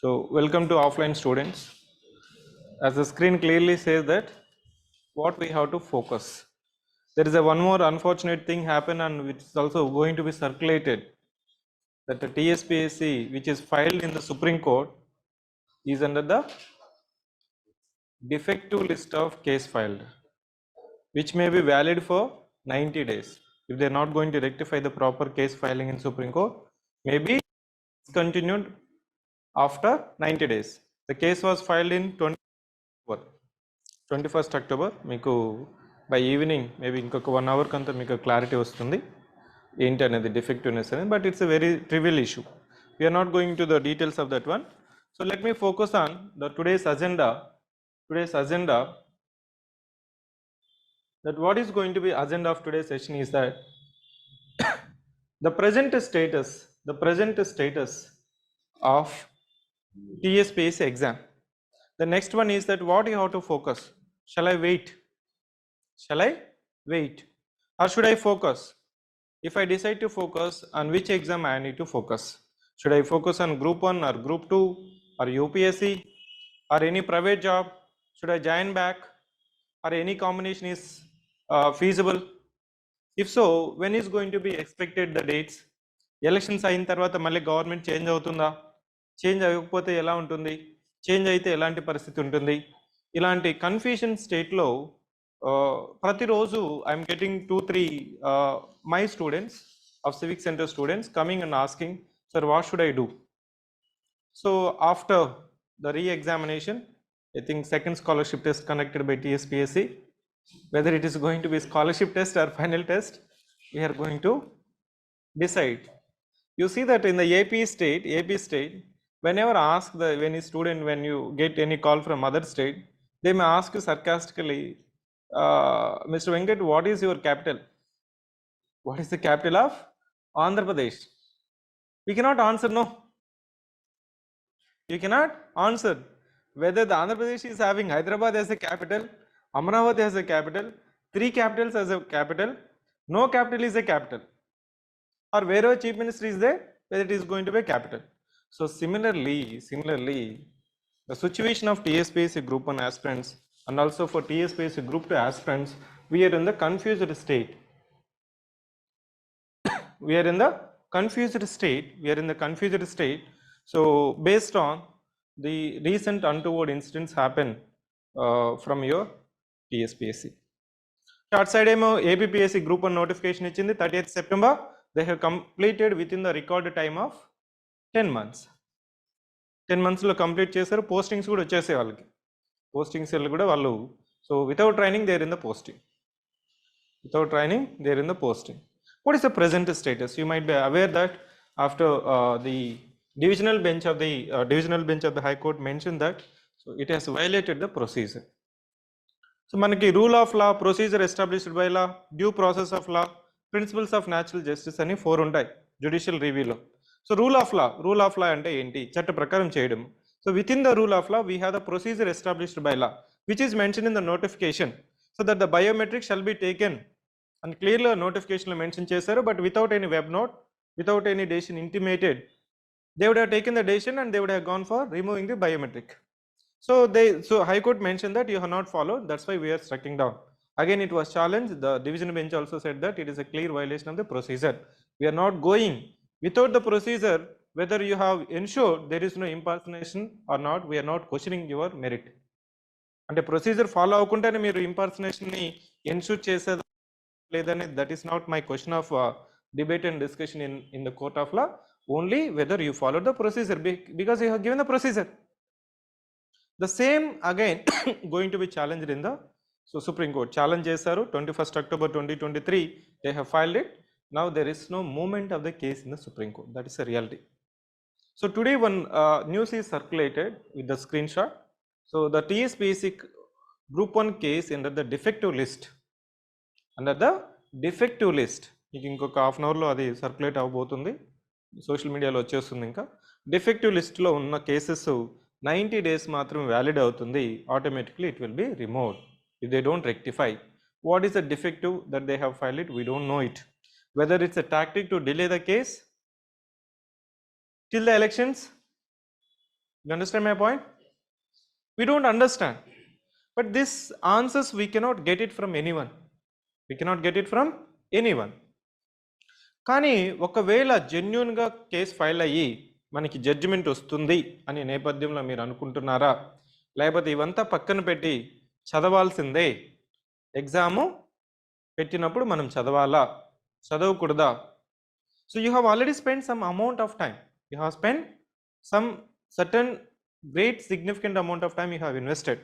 So welcome to offline students. As the screen clearly says that what we have to focus. There is a one more unfortunate thing happen and which is also going to be circulated, that the TSPSC which is filed in the Supreme Court is under the defective list of case filed, which may be valid for 90 days. If they are not going to rectify the proper case filing in Supreme Court, maybe it's continued after 90 days. The case was filed in 21st October. మీకు by evening maybe ఇంకొక 1 hour కంతా మీకు clarity వస్తుంది ఏంటి అనేది defectiveness అనేది, but it's a very trivial issue. We're not going to the details of that one. So let me focus on the today's agenda. That what is going to be agenda of today's session is that the present status of TSPSC exam. The next one is that what you have to focus. Shall I wait or should I focus? If I decide to focus, on which exam I need to focus? Should I focus on group 1 or group 2 or UPSC or any private job? Should I join back or any combination is feasible? If so, when is going to be expected the dates? Elections అయిన తర్వాత మళ్ళీ government change అవుతుందా? Change అవ్వకపోతే ఎలా ఉంటుంది? Change అయితే ఎలాంటి పరిస్థితి ఉంటుంది? ఇలాంటి కన్ఫ్యూషన్ స్టేట్లో ప్రతిరోజు I'm getting 2-3 my students of civic centre students coming and asking, sir what should I do? So after the re-examination, I think second scholarship test conducted by TSPSC, whether it is going to be scholarship test or final test, we are going to decide. You see that in the AP state, whenever ask any student, when you get any call from other state, they may ask you sarcastically, Mr. Venkat, what is your capital? What is the capital of Andhra Pradesh? We cannot answer no. You cannot answer whether the Andhra Pradesh is having Hyderabad as a capital, Amravati as a capital, 3 capitals as a capital, no capital is a capital, or wherever chief minister is there, whether it is going to be a capital. So similarly, the situation of TSPSC Group-I aspirants and also for TSPSC Group-II aspirants, we are in the confused state. So based on the recent untoward incidents happen from your TSPSC. Short side APPSC Group-I notification ఇచ్చింది 30th September. They have completed within the record time of 10 months. 10 monthsలో complete చేశారు. Postings కూడా వచ్చేసాయి వాళ్ళకి. Postings కూడా వాళ్ళు, so without training they are in the posting. What is the present status? You might be aware that after the divisional bench of the High Court mentioned that so it has violated the procedure. So manaki rule of law, procedure established by law, due process of law, principles of natural justice అని 4 ఉంటాయి judicial review లో. So rule of law అంటే ఏంటి? చట్ట ప్రకారం చేయడం. So within the rule of law we have the procedure established by law which is mentioned in the notification, so that the biometric shall be taken, and clearly notification లో mention చేశారు, but without any web note, without any decision intimated, they would have taken the decision and they would have gone for removing the biometric. So High Court mentioned that you have not followed, that's why we are striking down. Again it was challenged. The division bench also said that it is a clear violation of the procedure. We are not going without the procedure, whether you have ensured there is no impersonation or not, we are not questioning your merit. అంటే procedure follow అవ్వకుండానే మీరు ఇంపర్సనేషన్ని ensure చేసేది లేదని, that is not my question of debate and discussion in the court of law. Only whether you follow the procedure, because you have given the procedure. The same again going to be challenged in the Supreme Court. Challenge చేశారు 21st October 2023. They have filed it. Now there is no movement of the case in the Supreme Court. That is a reality. So today one news is circulated with the screenshot. So the TSPSC Group-I case under the defective list. మీకు ఇంకొక half an అవర్లో అది circulate అవ్వబోతుంది, social మీడియాలో వచ్చేస్తుంది. ఇంకా defective లిస్ట్లో ఉన్న కేసెస్ 90 days మాత్రమే వ్యాలిడ్ అవుతుంది. Automatically it will be removed if they don't rectify. What is the defective that they have filed it? We don't know it. Whether it's a tactic to delay the case till the elections, You understand my point? We don't understand. But this answers we cannot get it from anyone. We cannot get it from anyone. కానీ ఒకవేళ జెన్యున్గా case file అయ్యి మనకి judgement వస్తుంది అనే నేపథ్యంలో మీరు అనుకుంటున్నారా, లేకపోతే ఇవంతా పక్కన పెట్టి చదవాల్సిందే, ఎగ్జాము పెట్టినప్పుడు మనం చదవాలా, చదవకూడదా? So you have already spend some amount of time, you have spend some certain great significant amount of time you have invested.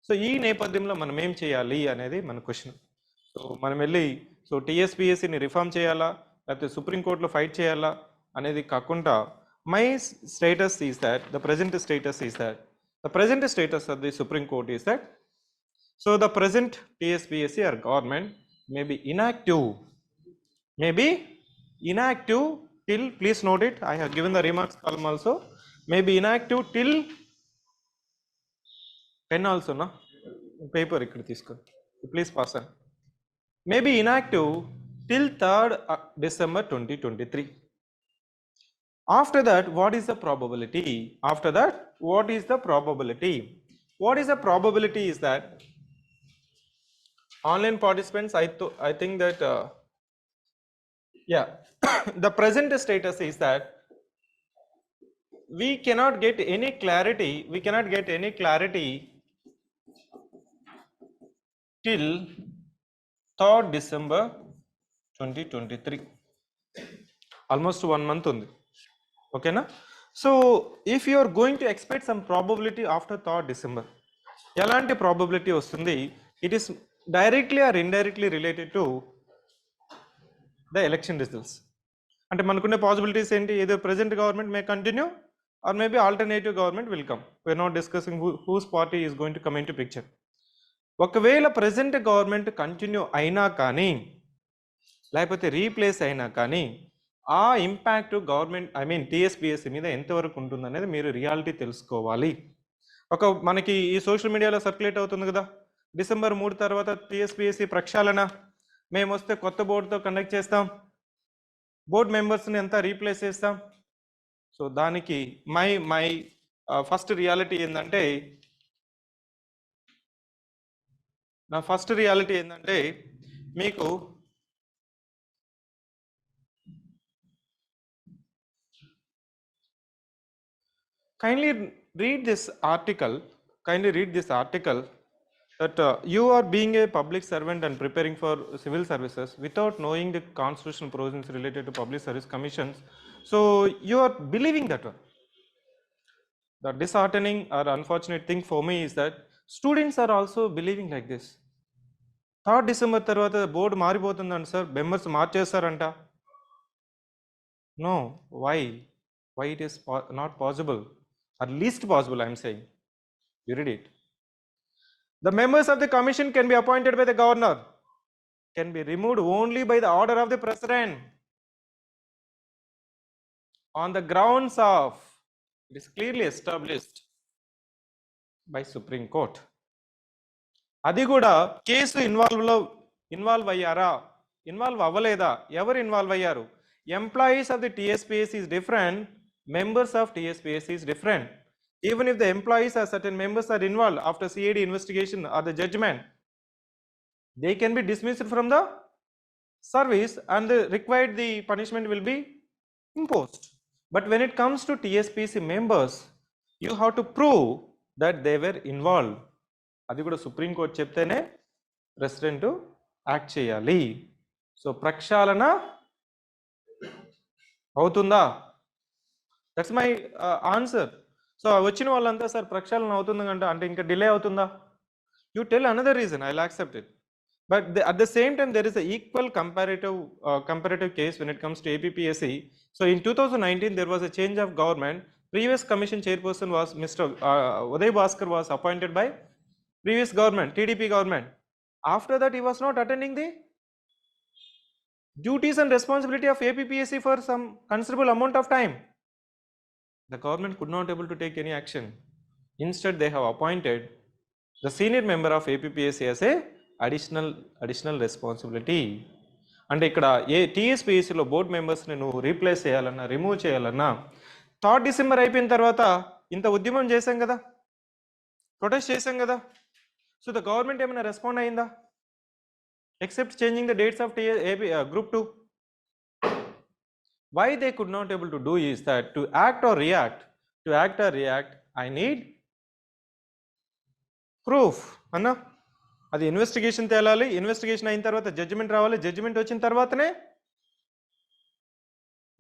So ఈ నేపథ్యంలో మనం ఏం చేయాలి అనేది మన క్వశ్చన్. సో మనం వెళ్ళి సో టీఎస్పీఎస్సీని రిఫార్మ్ చేయాలా, లేకపోతే సుప్రీంకోర్టులో ఫైట్ చేయాలా అనేది కాకుండా, my status is that the present status is that the present status of the Supreme Court is that so the present TSPSC or government may be inactive till, please note it, I have given the remarks column also, may be inactive till, pen also na paper ikkada teesko, please pass on, may be inactive till 3rd December 2023. After that, what is the probability? After that, what is the probability? What is the probability is that online participants, I think that yeah the present status is that we cannot get any clarity till 3rd December 2023, almost 1 month undi, okay na? So if you are going to expect some probability after 3rd December, elanti probability vastundi? It is directly or indirectly related to the election results. అంటే మనకున్న possibilities ఏంటి? ఏదో present government may continue or maybe alternative government will come. We're not discussing whose party is going to come in to picture. ఒకవేళ present government continue అయినా కానీ, లేకపోతే replace అయినా కానీ, ఆ ఇంపాక్ట్ గవర్నమెంట్ టీఎస్పీఎస్సీ మీద ఎంతవరకు ఉంటుందనేది మీరు రియాలిటీ తెలుసుకోవాలి. మనకి ఈ సోషల్ మీడియాలో సర్క్యులేట్ అవుతుంది కదా, December 3 తర్వాత టీఎస్పీఎస్సీ ప్రక్షాళన, మేము వస్తే కొత్త బోర్డుతో కండక్ట్ చేస్తాం, బోర్డ్ మెంబర్స్ని అంతా రీప్లేస్ చేస్తాం. సో దానికి మై ఫస్ట్ రియాలిటీ ఏంటంటే, మీకు kindly read this article that you are being a public servant and preparing for civil services without knowing the constitutional provisions related to public service commissions. So you are believing that one. The disheartening or unfortunate thing for me is that students are also believing like this. 3rd December తర్వాత board మారిపోతుందండి sir, members మార్చేస్తారంట. No, why it is not possible, or least possible I am saying. You read it. The members of the commission can be appointed by the governor, can be removed only by the order of the president on the grounds of it is clearly established by Supreme Court. అది కూడా case involve అయ్యారా, involve అవ్వలేదా, ఎవరు involve అయ్యారు? Employees of the TSPSC is different, members of TSPSC is different. Even if the employees or certain members are involved after CID investigation or the judgment, they can be dismissed from the service and the punishment will be imposed. But when it comes to TSPSC members, you have to prove that they were involved. అది కూడా supreme court చెప్తేనే president act చేయాలి. So ప్రక్షాళన అవుతుందా? That's my answer. So వచ్చిన వాళ్ళంతా sir ప్రక్షాళన అవుతుందంట అంటే ఇంకా డిలే అవుతుందా? You tell another reason, I'll accept it. But at the same time, there is an equal comparative case when it comes to APPSC. So in 2019, there was a change of government. Previous commission chairperson was Mr. Uday Bhaskar was appointed by previous government, TDP government. After that, he was not attending the duties and responsibility of APPSC for some considerable amount of time. The government could not able to take any action. Instead, they have appointed the senior member of APPSC as a additional responsibility. అంటే ఇక్కడ TSPSCలో board మెంబర్స్ని నువ్వు replace చేయాలన్నా, remove చేయాలన్నా 3rd December అయిపోయిన తర్వాత ఇంత ఉద్యమం చేశాం కదా, ప్రొటెస్ట్ చేశాం కదా, సో ద గవర్నమెంట్ ఏమైనా రెస్పాండ్ అయిందా except changing the dates of group 2? Why they could not able to do is that to act or react, I need proof అన్నా. అది ఇన్వెస్టిగేషన్ తేలాలి, ఇన్వెస్టిగేషన్ అయిన తర్వాత జడ్జిమెంట్ రావాలి, జడ్జిమెంట్ వచ్చిన తర్వాతనే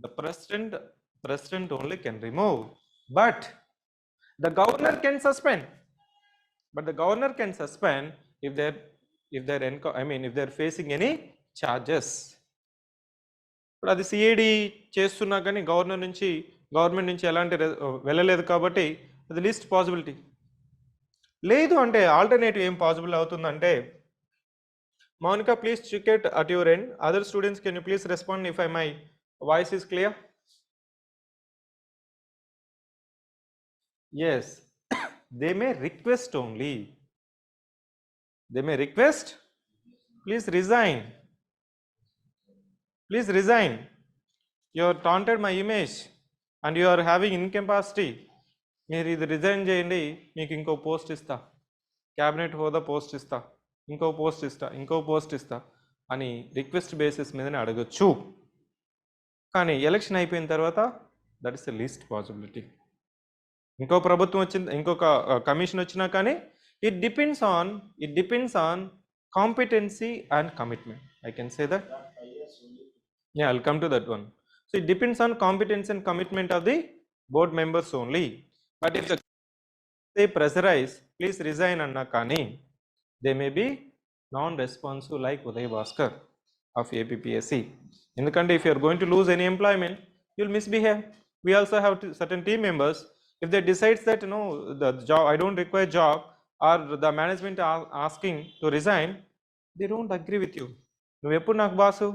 the president only can remove, but the governor can suspend. But the governor can suspend if they're facing any charges. ఇప్పుడు అది సిఐడి చేస్తున్నా కానీ గవర్నమెంట్ నుంచి ఎలాంటి వెళ్ళలేదు కాబట్టి అది లీస్ట్ పాసిబిలిటీ. లేదు అంటే ఆల్టర్నేటివ్ ఏం పాసిబుల్ అవుతుందంటే, Mounika please check it at your end. Other students can you please respond if my voice is clear? Yes, they may request only. They may request, please resign. Please resign. You have taunted my image and you are having incapacity. మీరు ఇది resign చేయండి, మీకు ఇంకో post ఇస్తా, cabinet హోదా post ఇస్తా, ఇంకో post ఇస్తా అని రిక్వెస్ట్ బేసిస్ మీదనే అడగచ్చు. కానీ ఎలక్షన్ అయిపోయిన తర్వాత that is the least possibility. ఇంకో ప్రభుత్వం వచ్చింది, ఇంకొక కమిషన్ వచ్చినా కానీ it depends on competency and commitment. I can say that. Yeah, I'll come to that one. So it depends on competence and commitment of the board members only. But if they pressurize, please resign anna kani, they may be non-responsive like Uday Bhaskar of APPSC. Endukante if you are going to lose any employment, you will misbehave. We also have certain team members, if they decides that the job, I don't require job, or the management are asking to resign, they don't agree with you. నువ్వు ఎప్పుడు నాకు boss,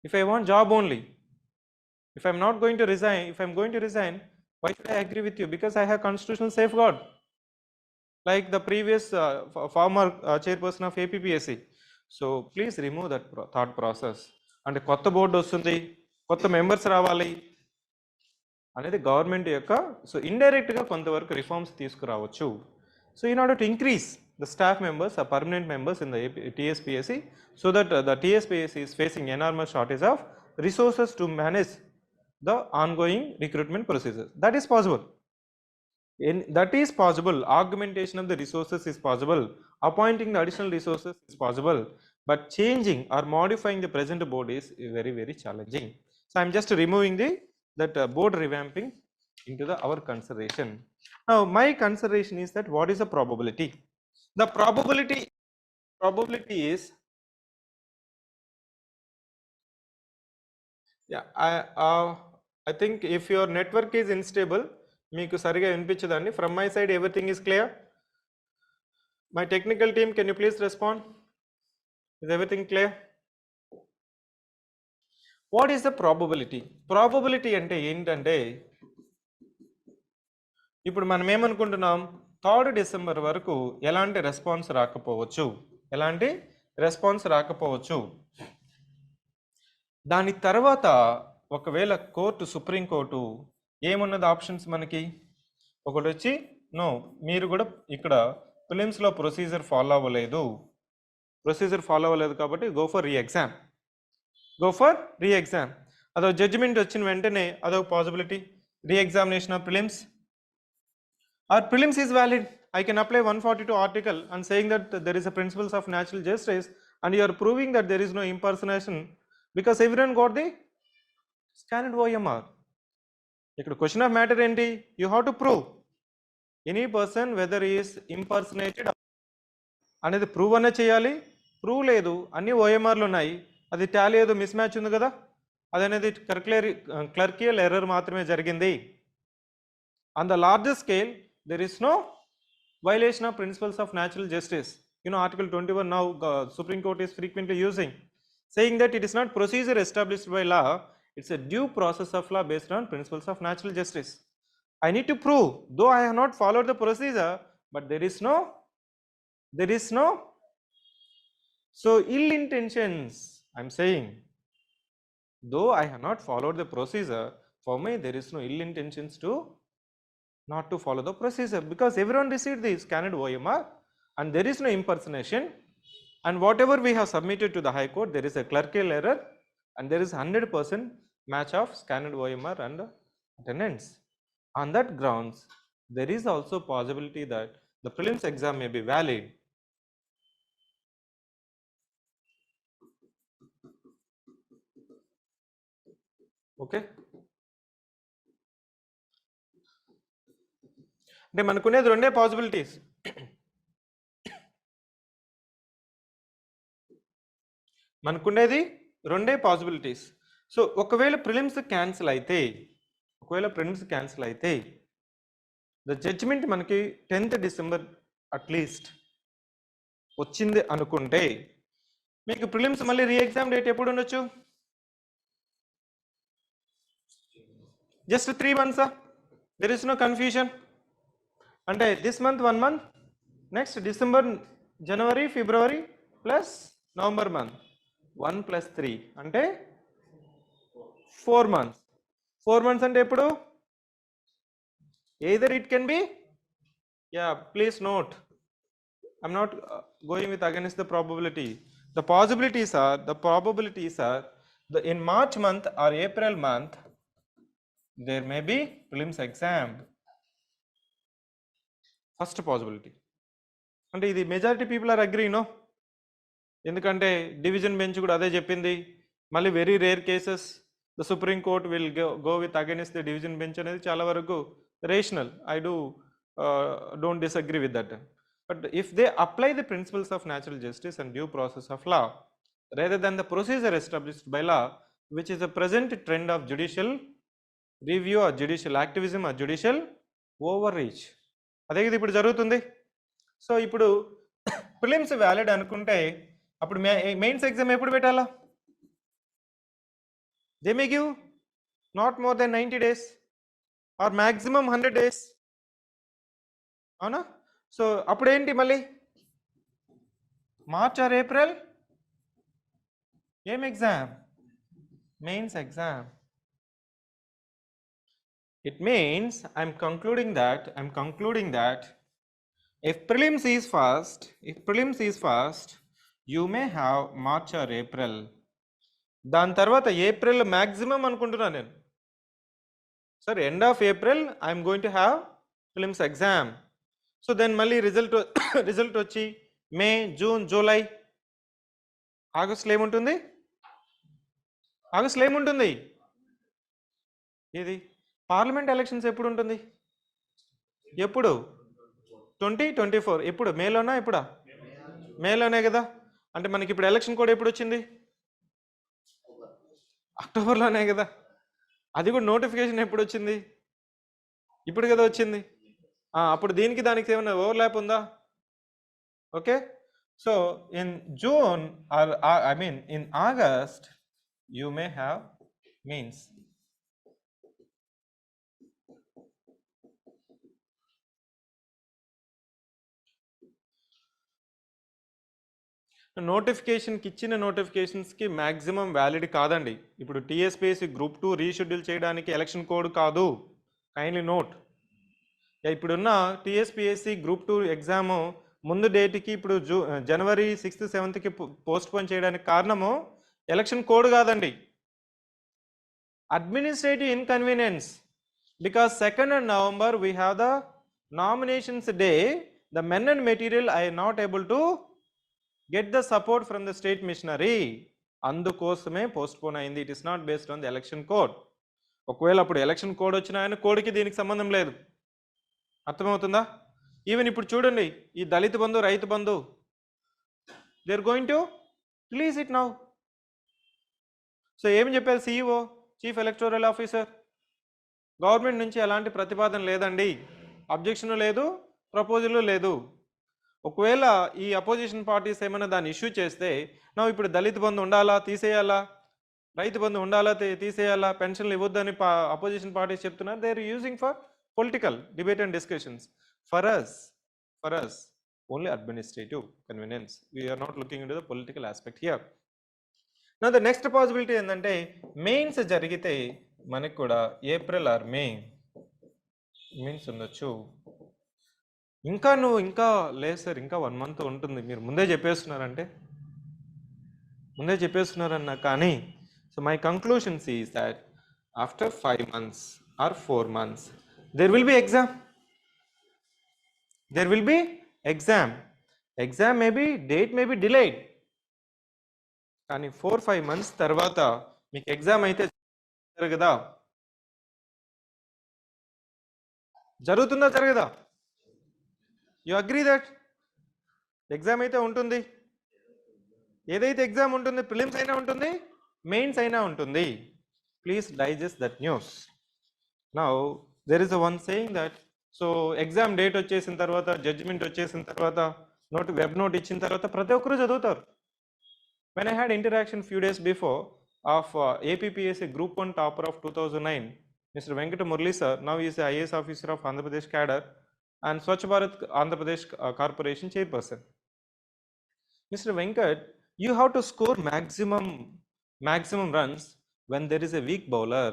if I want job only, if I'm going to resign, why should I agree with you? Because I have constitutional safeguard like the previous former chairperson of APPSC. So please remove that thought process. And కొత్త board వస్తుంది, కొత్త members రావాలి అనేది government యొక్క, so ఇండైరెక్ట్గా కొంతవరకు reforms తీసుకురావచ్చు. So in order to increase the staff members are permanent members in the TSPSC, so that the TSPSC is facing enormous shortage of resources to manage the ongoing recruitment processes. That is possible. Augmentation of the resources is possible. Appointing the additional resources is possible. But changing or modifying the present board is very, very challenging. So I am just removing that board revamping into our consideration. Now my consideration is that what is the probability? The probability is, yeah, I think if your network is unstable, meeku sariga vinipinchadandi. From my side everything is clear. My technical team, can you please respond? Is everything clear? What is the probability? Probability ante entante, ఇప్పుడు మనం ఏమనుకుంటున్నాం, 3rd December వరకు ఎలాంటి response రాకపోవచ్చు. దాని తర్వాత ఒకవేళ supreme court ఏమున్నది options మనకి, ఒకటి వచ్చి నో, మీరు కూడా ఇక్కడ ప్రిలిమ్స్లో ప్రొసీజర్ ఫాలో అవ్వలేదు కాబట్టి గో ఫర్ రీ ఎగ్జామ్. అదో జడ్జిమెంట్ వచ్చిన వెంటనే అదొక possibility, re examination of prelims. Our prelims is valid. I can apply 142 article and saying that there is a principles of natural justice, and you are proving that there is no impersonation because everyone got the standard OMR. Ikkada question of matter enti, you have to prove any person whether he is impersonated అనేది prove అనే చేయాలి. Prove లేదు, అన్ని OMR లో ఉన్నాయి, అది Tally ఏదో miss match ఉంది కదా, అదనేది క్లర్కియల్ ఎర్రర్ మాత్రమే జరిగింది. On the larger scale, there is no violation of principles of natural justice. Article 21 now Supreme Court is frequently using, saying that it is not procedure established by law, it's a due process of law based on principles of natural justice. I need to prove, though I have not followed the procedure, but there is no so ill intentions. I'm saying, though I have not followed the procedure, For me, there is no ill intentions to not to follow the procedure, because everyone received the scanned OMR and there is no impersonation, and whatever we have submitted to the High Court, there is a clerical error and there is 100% match of scanned OMR and attendance. On that grounds, there is also possibility that the prelims exam may be valid. Okay. అంటే మనకునేది రెండే possibilities. మనకునేది రెండే possibilities. So ఒకవేళ prelims cancel అయితే, the judgement మనకి 10th December at least వచ్చింది అనుకుంటే, మీకు prelims మళ్ళీ రీ ఎగ్జామ్ డేట్ ఎప్పుడు ఉండొచ్చు? Just 3 months. There is no confusion. అంటే this month 1 month, next December, January, February plus November month 1 + 3 అంటే 4 months. 4 months అంటే ఎప్పుడు? Either it can be, yeah, please note, I'm not going with against the probability. The probabilities are in March month or April month there may be prelims exam. First possibility. అంటే ఇది majority people are agree, no? ఎందుకంటే division bench కూడా అదే చెప్పింది. మళ్ళీ very rare cases the Supreme Court will go with against the division bench అనేది చాలా వరకు rational. I don't disagree with that. But if they apply the principles of natural justice and due process of law rather than the procedure established by law, which is a present trend of judicial review or judicial activism or judicial overreach, అదే ఇది ఇప్పుడు జరుగుతుంది. So ఇప్పుడు prelims valid అనుకుంటే అప్పుడు mains exam ఎప్పుడు పెట్టాలా? They may give not more than 90 days or maximum 100 days. అవునా? సో అప్పుడేంటి మళ్ళీ మార్చ్ ఆర్ ఏప్రిల్ ఏం exam? Mains exam. It means I'm concluding that if prelims is fast, you may have March or April. దాని తర్వాత April maximum అనుకుంటున్నా నేను. Sir end of April I'm going to have prelims exam. So then మళ్ళీ result వచ్చి May, June, July, ఆగస్టులో ఏముంటుంది? ఇది parliament elections ఎప్పుడు ఉంటుంది? ఎప్పుడు? 2024. ఎప్పుడు? మేలోనా? ఎప్పుడా? మేలోనే కదా. అంటే మనకి ఇప్పుడు ఎలక్షన్ కోడ్ ఎప్పుడు వచ్చింది? అక్టోబర్లోనే కదా. అది కూడా నోటిఫికేషన్ ఎప్పుడు వచ్చింది? ఇప్పుడు కదా వచ్చింది. అప్పుడు దీనికి దానికి ఏమైనా ఓవర్లాప్ ఉందా? Okay. So in June or I mean in August you may have means. నోటిఫికేషన్కి ఇచ్చిన నోటిఫికేషన్స్కి మ్యాక్సిమం వ్యాలిడ్ కాదండి. ఇప్పుడు TSPSC Group-II రీషెడ్యూల్ చేయడానికి ఎలక్షన్ కోడ్ కాదు. Kindly note. ఇప్పుడున్న TSPSC Group-II ఎగ్జామ్ ముందు డేట్కి ఇప్పుడు జనవరి 6th 7th పోస్ట్పోన్ చేయడానికి కారణము ఎలక్షన్ కోడ్ కాదండి, administrative inconvenience. Because 2nd November we have the nominations day. The men and material are not able to get the support from the state missionary. అందుకోసమే postpone అయింది. It is not based on the election code. ఒకవేళ అప్పుడు election code వచ్చిన ఆయన కోడ్కి దీనికి సంబంధం లేదు. అర్థమవుతుందా? ఈవెన్ ఇప్పుడు చూడండి, ఈ Dalit Bandhu, Rythu Bandhu, they are going to release it now. So ఏమి చెప్పారు CEO, chief electoral officer? Government నుంచి ఎలాంటి ప్రతిపాదన లేదండి, అబ్జెక్షన్ లేదు, ప్రపోజల్ లేదు. ఒకవేళ ఈ అపోజిషన్ పార్టీస్ ఏమైనా దాన్ని ఇష్యూ చేస్తే నా ఇప్పుడు దళిత బంధు ఉండాలా, తీసేయాలా, రైతు బంధు ఉండాలా, తీసేయాలా, పెన్షన్లు ఇవ్వద్దని అపోజిషన్ పార్టీస్ చెప్తున్నారు. They are using for political debate and discussions. For us only administrative convenience. We're not looking in to the political aspect here. నా ద నెక్స్ట్ పాసిబిలిటీ ఏంటంటే మెయిన్స్ జరిగితే మనకి కూడా ఏప్రిల్ ఆర్ మే మీన్స్ ఉండొచ్చు. ఇంకా లేదు sir, ఇంకా 1 month ఉంటుంది, మీరు ముందే చెప్పేస్తున్నారన్న కానీ, so my conclusions is that after 5 months or 4 months there will be exam. Exam may be, date may be delayed, కానీ 4-5 months తర్వాత మీకు ఎగ్జామ్ అయితే జరగదా? జరగదా? యు అగ్రీ దట్ ఎగ్జామ్ అయితే ఉంటుంది. ఏదైతే ఎగ్జామ్ ఉంటుంది, ప్రిలిమ్స్ అయినా ఉంటుంది, మెయిన్స్ అయినా ఉంటుంది. Please digest that news. Now there is one saying that, so exam date వచ్చేసిన తర్వాత, జడ్జిమెంట్ వచ్చేసిన తర్వాత, వెబ్ నోట్ ఇచ్చిన తర్వాత ప్రతి ఒక్కరు చదువుతారు. When I had interaction few days before of APPSC Group-I topper of 2009, Mr. Venkat Murli sir, now he is the IAS officer of Andhra Pradesh cadre and Swachh Bharat Andhra Pradesh Corporation chairperson. Mr. Venkat, you have to score maximum runs when there is a weak bowler.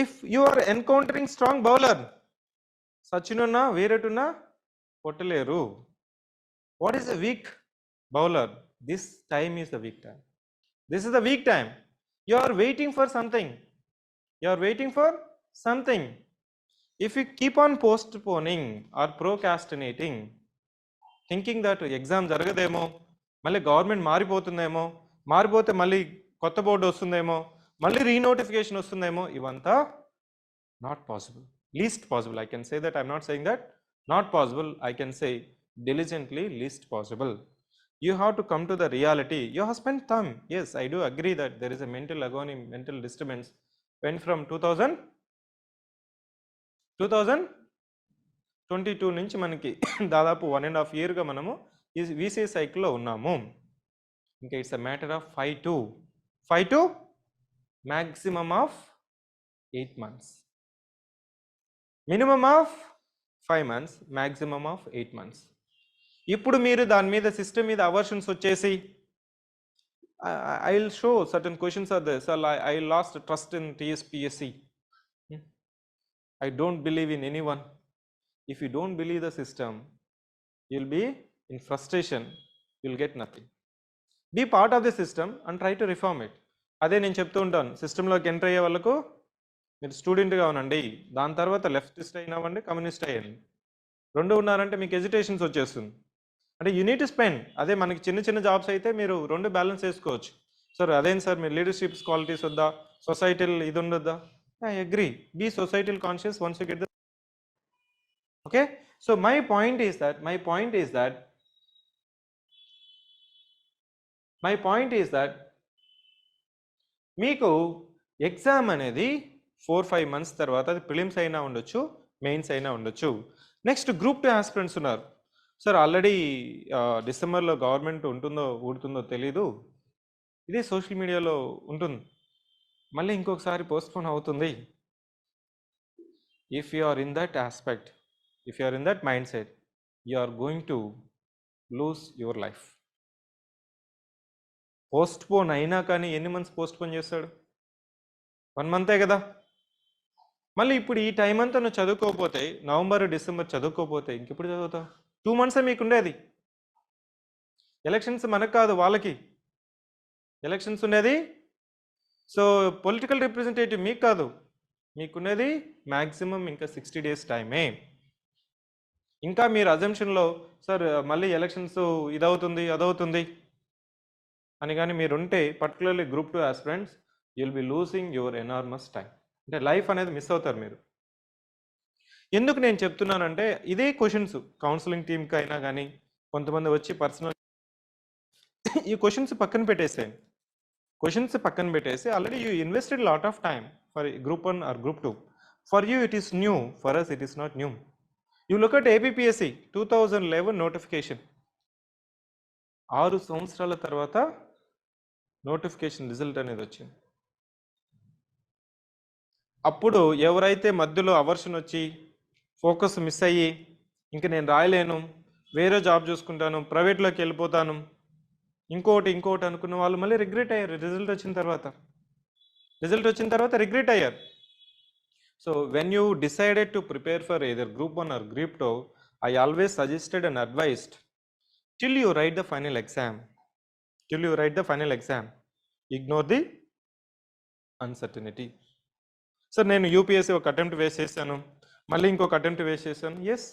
If you are encountering strong bowler, Sachinuna Veeratuna Potaleru. What is a weak bowler? This time is the weak time. This is the weak time. You are waiting for something. If you keep on postponing or procrastinating, thinking that exam జరగదేమో, మళ్ళీ government మారిపోతే మళ్ళీ కొత్త board వస్తుందేమో, మళ్ళీ renotification వస్తుందేమో, ఇవంతా not possible. Least possible. I can say that. I'm not saying that not possible. I can say diligently least possible. You have to come to the reality. You have spent time. Yes, I do agree that there is a mental agony, mental disturbance. When from 2022 నుంచి మనకి దాదాపు 1.5 year గా మనము ఈ VCA సైకిల్లో ఉన్నాము. ఇంకా it's a matter of 5 to maximum of 8 months. Minimum of 5 months, maximum of 8 months. ఇప్పుడు మీరు దాని మీద సిస్టమ్ మీద అవర్షన్స్ వచ్చేసి, I will show certain questions are there. So I lost trust in TSPSC. I don't believe in anyone. If you don't believe the system, you'll be in frustration. You'll get nothing. Be part of the system and try to reform it. అదే నేను చెప్తూ ఉంటాను, సిస్టంలోకి enter అయ్యే వాళ్ళకు మీరు స్టూడెంట్గా ఉనండి, దాని తర్వాత లెఫ్టిస్ట్ అయినావండి, కమ్యూనిస్ట్ అయ్యండి. 2 ఉన్నారంటే మీకు ఎజిటేషన్స్ వచ్చేస్తుంది. అంటే యూనిట్ స్పెండ్. అదే మనకి చిన్న జాబ్స్ అయితే మీరు 2 బ్యాలెన్స్ చేసుకోవచ్చు. సార్ అదేంటి సార్, మీరు లీడర్షిప్స్ క్వాలిటీస్ వద్దా, సొసైటల్ ఇది ఉండొద్దా? I agree. Be societal conscious once you get the. Okay, so my point is that మీకు ఎగ్జామ్ అనేది 4-5 months తర్వాత, అది ప్రిలిమ్స్ అయినా ఉండొచ్చు, మెయిన్స్ అయినా ఉండొచ్చు. నెక్స్ట్ Group-2 ఆస్పిరెంట్స్ ఉన్నారు. సార్ ఆల్రెడీ డిసెంబర్లో గవర్నమెంట్ ఊడుతుందో తెలీదు, ఇదే సోషల్ మీడియాలో ఉంటుంది, మళ్ళీ ఇంకొకసారి పోస్ట్పోన్ అవుతుంది. If you are in that aspect, if you are in that mind set, you are going to lose your life. Postpone అయినా కానీ ఎన్ని మంత్స్ పోస్ట్పోన్ చేస్తాడు? 1 month కదా. మళ్ళీ ఇప్పుడు ఈ టైం అంతా నువ్వు చదువుకోకపోతే, నవంబర్ డిసెంబర్ చదువుకోకపోతే ఇంకెప్పుడు చదువుతావు? 2 months మీకు ఉండేది. ఎలక్షన్స్ మనకు కాదు, వాళ్ళకి ఎలక్షన్స్ ఉండేది. సో పొలిటికల్ రిప్రజెంటేటివ్ మీకు కాదు, మీకున్నది మ్యాక్సిమం ఇంకా 60 days టైమే. ఇంకా మీరు అజంప్షన్లో సార్ మళ్ళీ ఎలక్షన్స్ ఇదవుతుంది అదవుతుంది అని కానీ మీరు ఉంటే, particularly Group-2 aspirants, you will be losing your enormous time. అంటే లైఫ్ అనేది మిస్ అవుతారు మీరు. ఎందుకు నేను చెప్తున్నానంటే, ఇదే క్వశ్చన్స్ కౌన్సిలింగ్ టీమ్కి అయినా కానీ, కొంతమంది వచ్చి పర్సనల్ ఈ క్వశ్చన్స్ పక్కన పెట్టేసి already you invested lot of time for Group-1 or Group-2. For you it is new, for us it is not new. You look at APPSC 2011 notification. 6 సంవత్సరాల తర్వాత నోటిఫికేషన్ రిజల్ట్ అనేది వచ్చింది. అప్పుడు ఎవరైతే మధ్యలో అవర్షన్ వచ్చి ఫోకస్ మిస్ అయ్యి, ఇంక నేను రాయలేను, వేరే జాబ్ చూసుకుంటాను, ప్రైవేట్లోకి వెళ్ళిపోతాను, ఇంకోటి అనుకున్న వాళ్ళు మళ్ళీ రిగ్రెట్ అయ్యారు రిజల్ట్ వచ్చిన తర్వాత రిగ్రెట్ అయ్యారు. So when you decided to prepare for either Group 1 or Group 2, I always suggested and advised till you write the final exam, ignore the uncertainty. Sir నేను యూపీఎస్సీ ఒక అటెంప్ట్ వేస్ట్ చేశాను, మళ్ళీ ఇంకొక attempt waste చేశాను. Yes,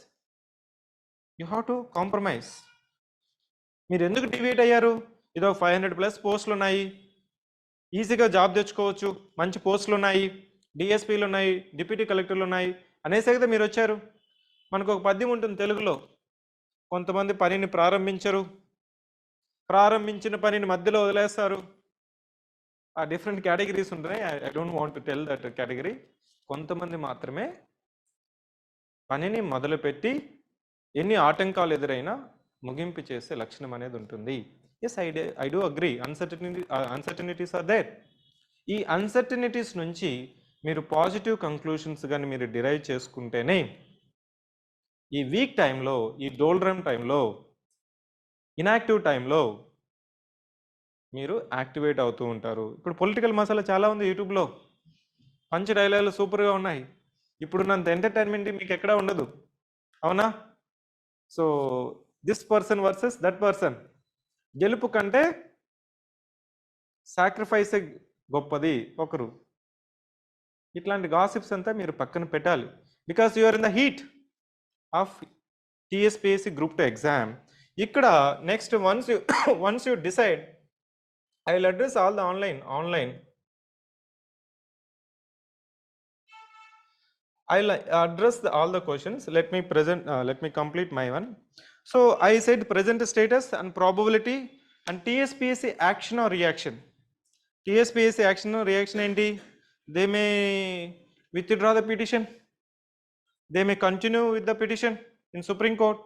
you have to compromise. మీరు ఎందుకు డివేట్ అయ్యారు? ఇదో 500+ పోస్టులు ఉన్నాయి, ఈజీగా జాబ్ తెచ్చుకోవచ్చు, మంచి పోస్టులు ఉన్నాయి, డిఎస్పీలు ఉన్నాయి, డిప్యూటీ కలెక్టర్లు ఉన్నాయి అనేసే కదా మీరు వచ్చారు. మనకు ఒక పద్యం ఉంటుంది తెలుగులో, కొంతమంది పనిని ప్రారంభించిన పనిని మధ్యలో వదిలేస్తారు. ఆ డిఫరెంట్ కేటగిరీస్ ఉంటున్నాయి. I don't want to tell that category. కొంతమంది మాత్రమే పనిని మొదలుపెట్టి ఎన్ని ఆటంకాలు ఎదురైనా ముగింపు చేసే లక్షణం అనేది ఉంటుంది. Yes, I do agree, uncertainties are there. ఈ అన్సర్టనిటీస్ నుంచి మీరు పాజిటివ్ కంక్లూషన్స్ కానీ మీరు డిరైవ్ చేసుకుంటేనే ఈ వీక్ టైంలో, ఈ డోల్డ్రమ్ టైంలో, ఇన్యాక్టివ్ టైంలో మీరు యాక్టివేట్ అవుతూ ఉంటారు. ఇప్పుడు పొలిటికల్ మసాలా చాలా ఉంది యూట్యూబ్లో, పంచ్ డైలాగులు సూపర్గా ఉన్నాయి. ఇప్పుడున్నంత ఎంటర్టైన్మెంట్ మీకు ఎక్కడా ఉండదు, అవునా? So this person versus that person, గెలుపు కంటే సాక్రిఫైసే గొప్పది ఒకరు. ఇట్లాంటి గాసిప్స్ అంతా మీరు పక్కన పెట్టాలి. Because you are in the heat of TSPSC Group-I exam. ఇక్కడ next once you decide, I will address all the online. I'll address all the questions. Let me complete my one. So I said present status and probability and TSPSC action or reaction. TSPSC action or reaction enti? They may withdraw the petition, they may continue with the petition in Supreme Court.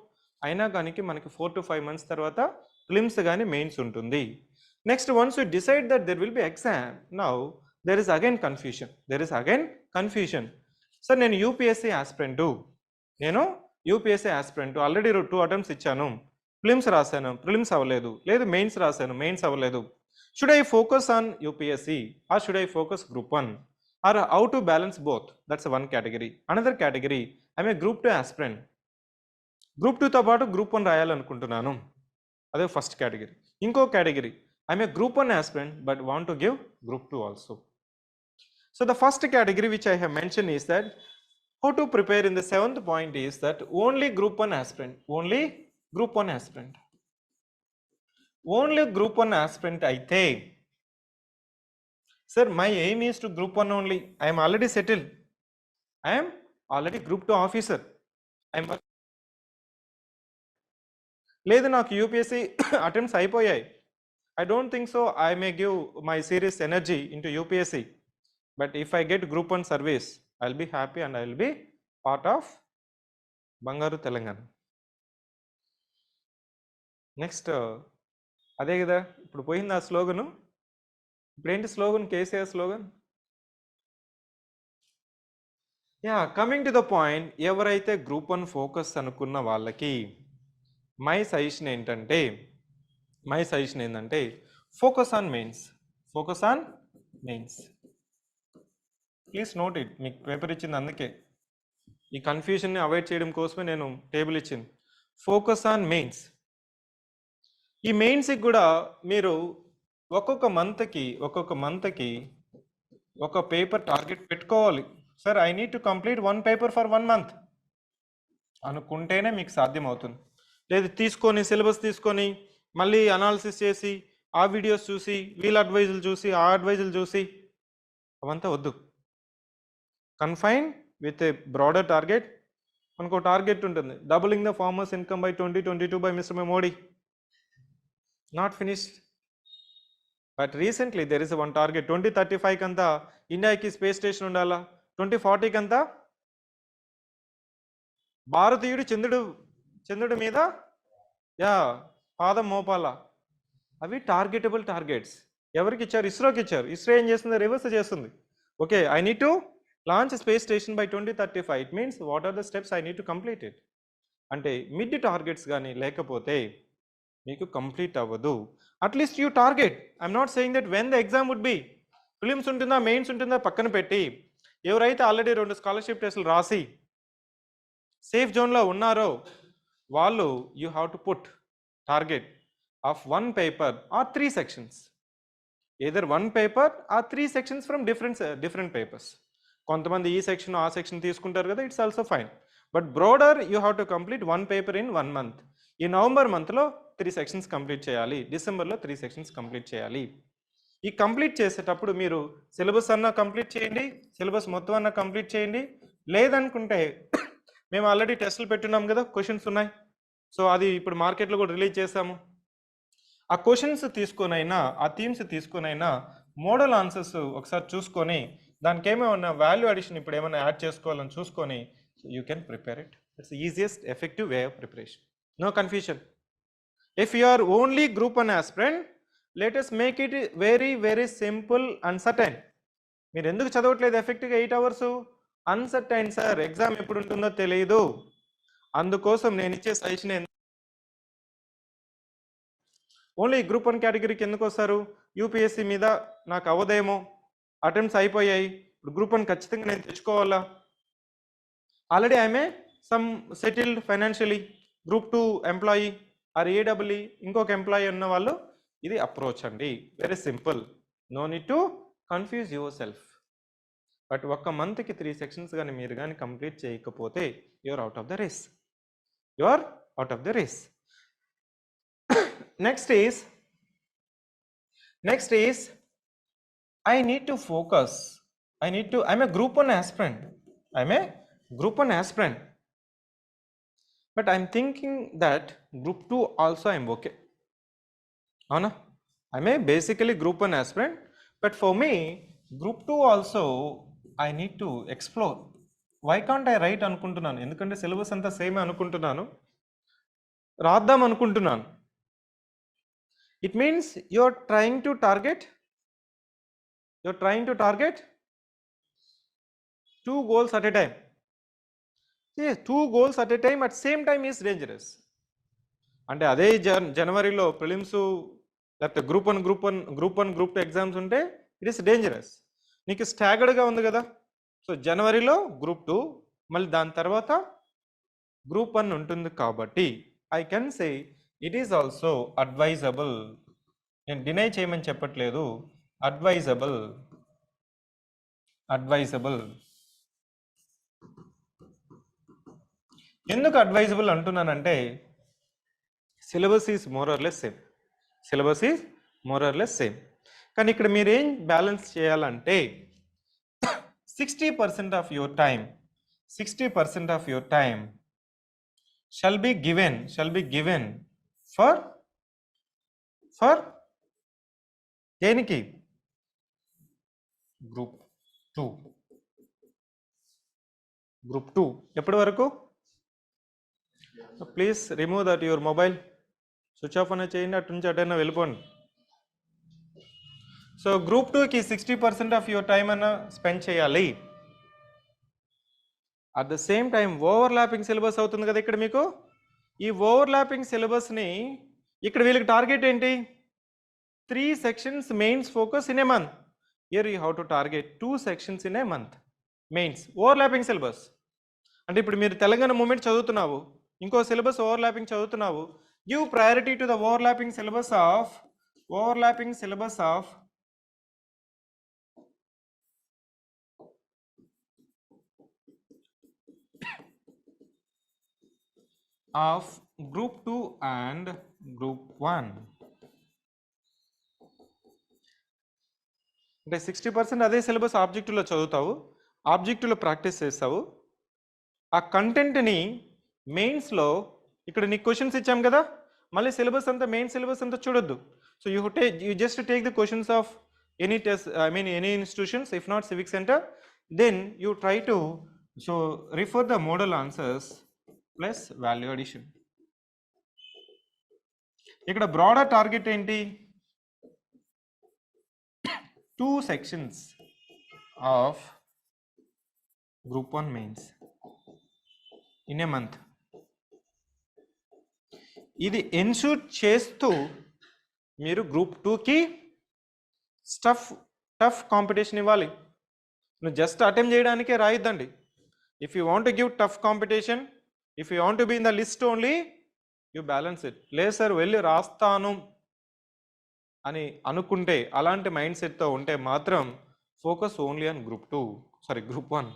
అయినా కానీ మనకి 4 to 5 months తర్వాత prelims కానీ mains ఉంటుంది. Next once you decide that there will be exam, now there is again confusion. Sir నేను UPSC aspirant, already 2 attempts ఇచ్చాను, prelims రాశాను, prelims అవ్వలేదు, లేదు మెయిన్స్ రాశాను, మెయిన్స్ అవ్వలేదు. Should I focus on UPSC or should I focus Group 1, or how to balance both? That's one category. Another category, I'm a Group 2 aspirant, Group 2తో పాటు Group 1 రాయాలనుకుంటున్నాను, అదే first category. ఇంకో category, I'm a Group 1 aspirant but want to give Group 2 also. So the first category which I have mentioned is that how to prepare in the 7th point is that only Group 1 aspirant అయితే, sir my aim is to Group 1 only, I am already settled, I am already Group 2 officer, లేదు నాకు UPSC attempts అయిపోయాయి, I don't think so, I may give my serious energy into UPSC, but if I get Group 1 service, I'll be happy and I'll be part of బంగారు Telangana. Next అదే కదా, ఇప్పుడు పోయింది ఆ slogan. ఇప్పుడు ఏంటి slogan? KCR slogan. Yeah, coming to the point, ఎవరైతే Group 1 focus అనుకున్న వాళ్ళకి మై సజెషన్ ఏంటంటే focus on mains. Please note it, మీకు పేపర్ ఇచ్చింది అందుకే, ఈ కన్ఫ్యూజన్ని అవాయిడ్ చేయడం కోసమే నేను టేబుల్ ఇచ్చింది. Focus on mains. ఈ మెయిన్స్కి కూడా మీరు ఒక్కొక్క మంత్కి ఒక పేపర్ టార్గెట్ పెట్టుకోవాలి. Sir I need to complete 1 paper for 1 month అనుకుంటేనే మీకు సాధ్యం అవుతుంది. లేదు సిలబస్ తీసుకొని మళ్ళీ అనాలిసిస్ చేసి ఆ వీడియోస్ చూసి వీళ్ళ అడ్వైజులు చూసి ఆ అడ్వైజులు చూసి అవంతా వద్దు. Confine with a broader target. మనకు టార్గెట్ ఉంటుంది, doubling the farmers income by 2022 by mister Modi. Not finished, but recently there is one target. 2035 కంతా ఇండియాకి స్పేస్ స్టేషన్ ఉండాలా, 2040 కంతా భారతీయుడు చంద్రుడి మీద పాదం మోపాలా. అవి టార్గెటబుల్ టార్గెట్స్. ఎవరికి ఇచ్చారు? ఇస్రోకి ఇచ్చారు. ఇస్రో ఏం చేస్తుంది? రివర్స్ చేస్తుంది. Okay, I need to launch space station by 2035. It means what are the steps I need to complete it. అంటే మిడ్ టార్గెట్స్ కానీ లేకపోతే మీకు కంప్లీట్ అవ్వదు. At least you target. I'm not saying that when the exam would be, prelims ఉంటుందా mains ఉంటుందా పక్కన పెట్టి, ఎవరైతే ఆల్రెడీ 2 స్కాలర్షిప్ టెస్టులు రాసి సేఫ్ జోన్లో ఉన్నారో వాళ్ళు you have to put target of 1 paper or 3 sections, either 1 paper or 3 sections from different papers. కొంతమంది ఈ సెక్షన్ ఆ సెక్షన్ తీసుకుంటారు కదా, it's also fine. But broader you have to complete 1 paper in 1 month. ఈ November మంత్లో 3 sections complete చేయాలి, డిసెంబర్లో 3 sections complete చేయాలి. ఈ కంప్లీట్ చేసేటప్పుడు మీరు సిలబస్ అన్నా కంప్లీట్ చేయండి, సిలబస్ మొత్తం అన్నా కంప్లీట్ చేయండి. లేదనుకుంటే మేము ఆల్రెడీ టెస్టులు పెట్టున్నాం కదా, క్వశ్చన్స్ ఉన్నాయి. సో అది ఇప్పుడు మార్కెట్లో కూడా రిలీజ్ చేసాము. ఆ క్వశ్చన్స్ తీసుకొనైనా ఆ థీమ్స్ తీసుకొనైనా మోడల్ ఆన్సర్స్ ఒకసారి చూసుకొని దానికి ఏమైనా వాల్యూ అడిషన్ ఇప్పుడు ఏమైనా యాడ్ చేసుకోవాలని చూసుకొని you can prepare it. It's easiest effective way of preparation. No confusion. If you are only group 1 aspirant, let us make it very simple and certain. మీరు ఎందుకు చదవట్లేదు ఎఫెక్టివ్గా 8 అవర్స్? అన్సర్టైన్ సార్, ఎగ్జామ్ ఎప్పుడు ఉంటుందో తెలియదు. అందుకోసం నేను ఇచ్చే సజెషన్ ఓన్లీ గ్రూప్ 1 కేటగిరీకి ఎందుకు వస్తారు? యూపీఎస్సీ మీద నాకు అవదేమో, అటెంప్ట్స్ అయిపోయాయి, ఇప్పుడు గ్రూప్ 1 ఖచ్చితంగా నేను తెచ్చుకోవాలా, already I'm some settled financially, group 2 employee or A W ఇంకొక ఎంప్లాయీ ఉన్న వాళ్ళు ఇది అప్రోచ్ అండి. Very simple, no need to confuse yourself. But ఒక్క మంత్కి 3 సెక్షన్స్ కానీ మీరు కానీ కంప్లీట్ చేయకపోతే you're out of the race. You're out of the race. Next is I need to focus. I'm a group 1 aspirant. But I'm thinking that group 2 also I'm okay. Anna, I'm a basically group 1 aspirant, but for me, group 2 also I need to explore. Why can't I write అనుకుంటున్నాను? ఎందుకంటే syllabus అంతా same అనుకుంటున్నాను, రాద్దాం అనుకుంటున్నాను. It means you're trying to target 2 goals at a time. See, 2 goals at a time at same time is dangerous. అంటే అదే జనవరిలో prelims లేకపోతే గ్రూప్ 1 గ్రూప్ 2 ఎగ్జామ్స్ ఉంటే ఇట్ ఈస్ డేంజరస్. నీకు స్టాగర్డ్గా ఉంది కదా. సో జనవరిలో గ్రూప్ 2, మళ్ళీ దాని తర్వాత గ్రూప్ 1 ఉంటుంది కాబట్టి I can say it is also advisable. నేను డినై చేయమని చెప్పట్లేదు, అడ్వైజబుల్. ఎందుకు అడ్వైజబుల్ అంటున్నానంటే syllabus is more or less same. కానీ ఇక్కడ మీరేం బ్యాలెన్స్ చేయాలంటే 60% of your time shall be given for దేనికి? గ్రూప్ 2 ఎప్పటి వరకు? Please remove that your mobile, switch off అనే చేయండి, అటు నుంచి అటైనా వెళ్ళిపోండి. సో గ్రూప్ 2కి 60% ఆఫ్ యువర్ టైం అన్న స్పెండ్ చేయాలి. At the same time overlapping syllabus అవుతుంది కదా ఇక్కడ మీకు. ఈ ఓవర్లాపింగ్ సిలబస్ని ఇక్కడ వీళ్ళకి టార్గెట్ ఏంటి? 3 sections mains focus in a month. Here you have to target 2 sections in a month. Mains overlapping syllabus. అంటే ఇప్పుడు మీరు తెలంగాణ మూమెంట్ చదువుతున్నావు, ఇంకో సిలబస్ ఓవర్లాపింగ్ చదువుతున్నావు. Give priority to the overlapping syllabus of group 2 and group 1. అంటే 60% అదే syllabus ఆబ్జెక్టివ్లో చదువుతావు, ఆబ్జెక్టివ్లో practice చేస్తావు. ఆ కంటెంట్ని మెయిన్స్లో ఇక్కడ నీకు క్వశ్చన్స్ ఇచ్చాం కదా, మళ్ళీ సిలబస్ అంతా మెయిన్ సిలబస్ అంతా చూడొద్దు. So you just take the questions of any test, any institutions, if not CivicCentre, then you try to refer the model answers plus value addition. ఇక్కడ బ్రాడర్ టార్గెట్ ఏంటి? 2 sections of group 1 mains in a month. ఇది ensure చేస్తూ మీరు group 2కి tough competition ఇవ్వాలి. నువ్వు just attempt చేయడానికే రాయిద్దండి. If you want to give tough competition, if you want to be in the list only, you balance it. లేదు sir వెళ్ళి రాస్తాను అని అనుకుంటే, అలాంటి మైండ్ సెట్తో ఉంటే మాత్రం focus only on group 1.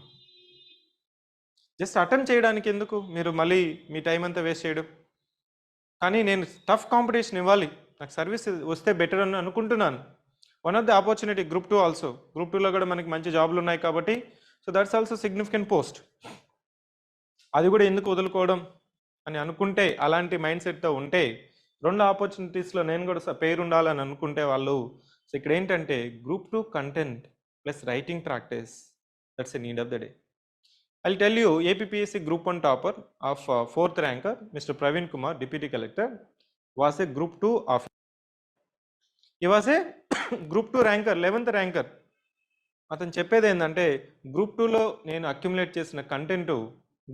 Just attempt చేయడానికి ఎందుకు మీరు మళ్ళీ మీ టైం అంతా వేస్ట్ చేయడం? కానీ నేను టఫ్ కాంపిటీషన్ ఇవ్వాలి, నాకు సర్వీస్ వస్తే బెటర్ అని అనుకుంటున్నాను. One of the opportunity group 2 also. Group 2లో కూడా మనకి మంచి జాబ్లు ఉన్నాయి కాబట్టి, so that's also significant post. అది కూడా ఎందుకు వదులుకోవడం అని అనుకుంటే, అలాంటి మైండ్ సెట్తో ఉంటే, 2 ఆపర్చునిటీస్లో నేను కూడా పేరు ఉండాలని అనుకుంటే వాళ్ళు, సో ఇక్కడ ఏంటంటే group 2 content plus writing practice, that's a need of the day. I'll tell you, APPSC Group-I topper of 4th ranker, Mr. Praveen Kumar, Deputy Collector, was a Group 2 officer. He was a Group 2 ranker, 11th ranker. అతను చెప్పేది ఏంటంటే, group 2లో నేను accumulate చేసిన content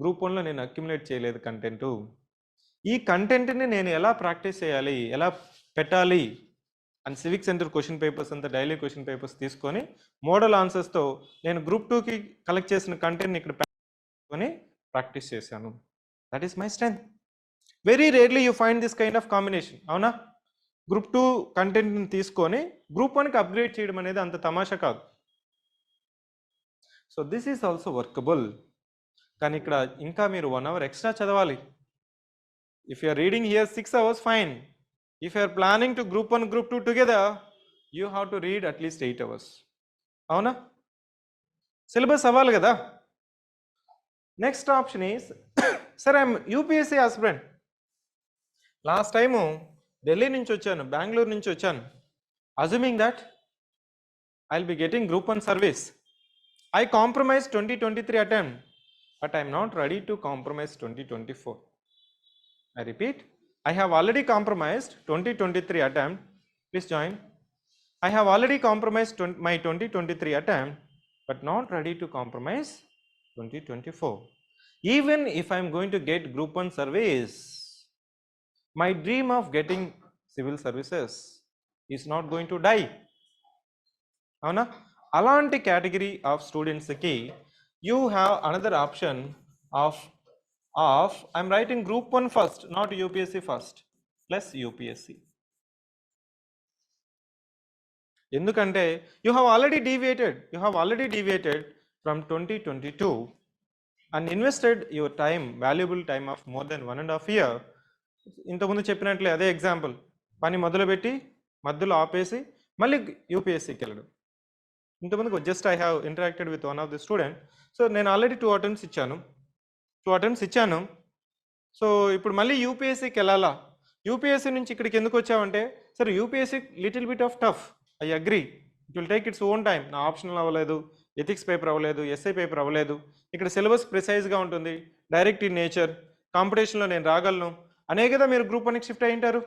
group 1లో నేను accumulate చేయలేదు content. ఈ కంటెంట్ని నేను ఎలా ప్రాక్టీస్ చేయాలి, ఎలా పెట్టాలి అని CivicCentre క్వశ్చన్ పేపర్స్ అంతా డైలీ క్వశ్చన్ పేపర్స్ తీసుకొని మోడల్ ఆన్సర్స్తో నేను గ్రూప్ 2కి కలెక్ట్ చేసిన కంటెంట్ని ఇక్కడ ప్రాక్టీస్ చేశాను. That is my strength. Very rarely you find this kind of combination. అవునా? గ్రూప్ 2 కంటెంట్ని తీసుకొని గ్రూప్ 1కి అప్గ్రేడ్ చేయడం అనేది అంత తమాషా కాదు. So this is also workable. కానీ ఇక్కడ ఇంకా మీరు 1 hour ఎక్స్ట్రా చదవాలి. If you are reading here 6 hours, fine. If you are planning to group 1 group 2 together, you have to read at least 8 hours. అవునా? సిలబస్ అవ్వాలి కదా. Next option is, sir I'm UPSC aspirant. Last time Delhi నుంచి వచ్చాను, బెంగళూరు నుంచి వచ్చాను. Assuming that I will be getting group 1 service. I compromise 2023 attempt, but I am not ready to compromise 2024. I repeat, I have already compromised 2023 attempt. Please join. I have already compromised my 2023 attempt, but not ready to compromise 2024. Even if I am going to get group 1 service, my dream of getting civil services is not going to die. Avana? Alanti category of students ki you have another option of I'm writing group 1 first, not UPSC first, plus UPSC. ఎందుకంటే you have already deviated from 2022 and invested your time, valuable time of more than 1.5 year. ఇంతకుముందు చెప్పినట్లే అదే example, పని మొదలుపెట్టి మధ్యలో ఆపేసి మళ్ళీ యూపీఎస్సీకి వెళ్ళడం. ఇంతకుముందు just I have interacted with one of the student. So నేను ఆల్రెడీ 2 attempts ఇచ్చాను. సో ఇప్పుడు మళ్ళీ యూపీఎస్సీకి వెళ్ళాలా? యూపీఎస్సీ నుంచి ఇక్కడికి ఎందుకు వచ్చావంటే, సరే UPSC little bit of tough, I agree, it will take its own time. నా ఆప్షనల్ అవ్వలేదు, ఎథిక్స్ పేపర్ అవ్వలేదు, ఎస్ఐ పేపర్ అవ్వలేదు. ఇక్కడ సిలబస్ ప్రిసైజ్గా ఉంటుంది, డైరెక్ట్ ఇన్ నేచర్, కాంపిటీషన్లో నేను రాగలను అనే కదా మీరు గ్రూప్ 1కి షిఫ్ట్ అయి ఉంటారు.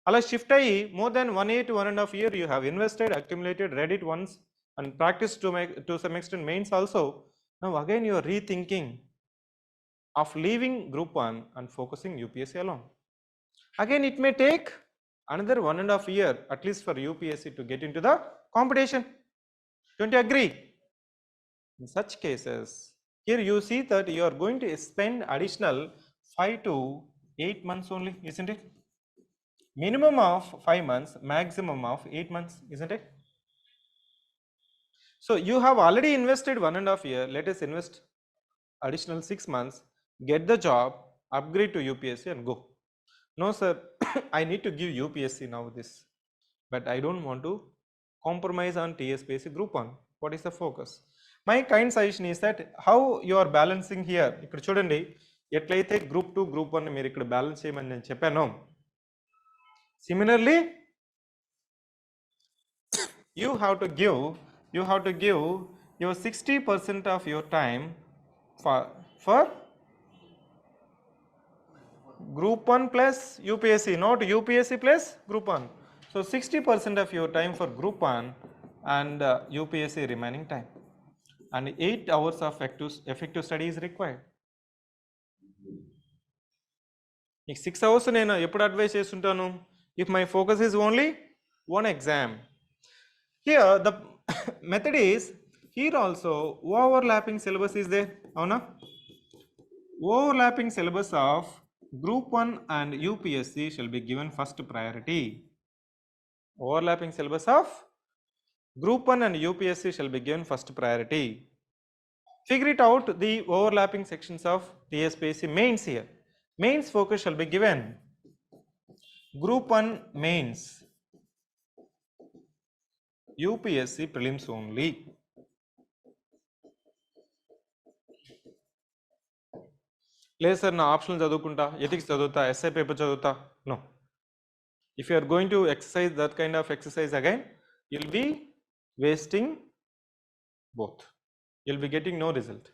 అలా షిఫ్ట్ అయ్యి more than 1 year to 1.5 year you have invested, accumulated, read it once and practiced to some extent mains also. Now again you are rethinking of leaving group 1 and focusing UPSC alone. Again it may take another 1.5 year at least for UPSC to get into the competition. Don't you agree? In such cases, here you see that you are going to spend additional 5 to 8 months only, isn't it? Minimum of 5 months, maximum of 8 months, isn't it? So you have already invested 1.5 year, let us invest additional 6 months, get the job, upgrade to UPSC and go. No sir, I need to give UPSC now this, but I don't want to compromise on TSPSC Group-I. What is the focus? My kind suggestion is that how you are balancing here. ఇక్కడ చూడండి, ఎట్లయితే group 2 group 1 మీరు ఇక్కడ balance చేయమని నేను చెప్పాను, similarly you have to give your 60% of your time for group 1 plus UPSC, not UPSC plus group 1. So 60% of your time for group 1 and UPSC remaining time, and 8 hours of effective study is required. మీకు 6 hours నేను ఎప్పుడు advice చేస్తుంటాను, if my focus is only one exam. Here the method is, here also overlapping syllabus is there, avuna? Overlapping syllabus of group 1 and UPSC shall be given first priority. Overlapping syllabus of group 1 and UPSC shall be given first priority. Figure it out, the overlapping sections of TSPSC mains here. Mains focus shall be given group 1 mains, UPSC prelims only. లేదు sir నా optional చదువుకుంటా, ethics చదువుతా, essay paper చదువుతా, no. If you are going to exercise that kind of exercise again, you'll be wasting both, you'll be getting no result.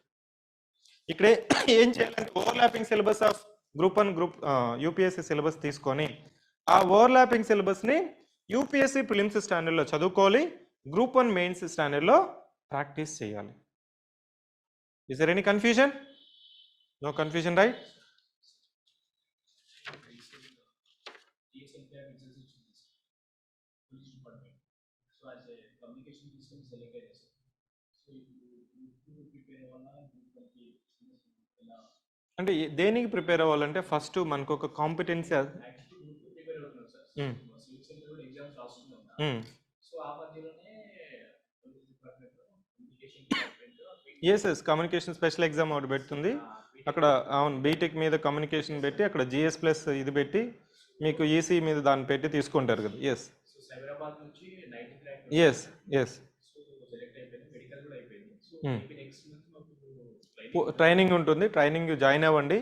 ఇక్కడే ఏం చేయాలంటే overlapping syllabus of group 1 group UPSC syllabus తీసుకొని ఆ overlapping సిలబస్ని UPSC prelims స్టాండర్డ్లో చదువుకోవాలి, group 1 mains స్టాండర్డ్లో practice చేయాలి. Is there any confusion? No confusion, right? So as a communication system selected, so you prepare అంటే దేనికి ప్రిపేర్ అవ్వాలంటే ఫస్ట్ మనకు ఒక competency. Yes communication special exam ఒకటి పెడుతుంది అక్కడ. అవును, బీటెక్ మీద కమ్యూనికేషన్ పెట్టి అక్కడ జిఎస్ ప్లస్ ఇది పెట్టి మీకు ఈసీ మీద దాన్ని పెట్టి తీసుకుంటారు కదా. ఎస్ ఎస్ ఎస్ ట్రైనింగ్ ఉంటుంది, ట్రైనింగ్ జాయిన్ అవ్వండి.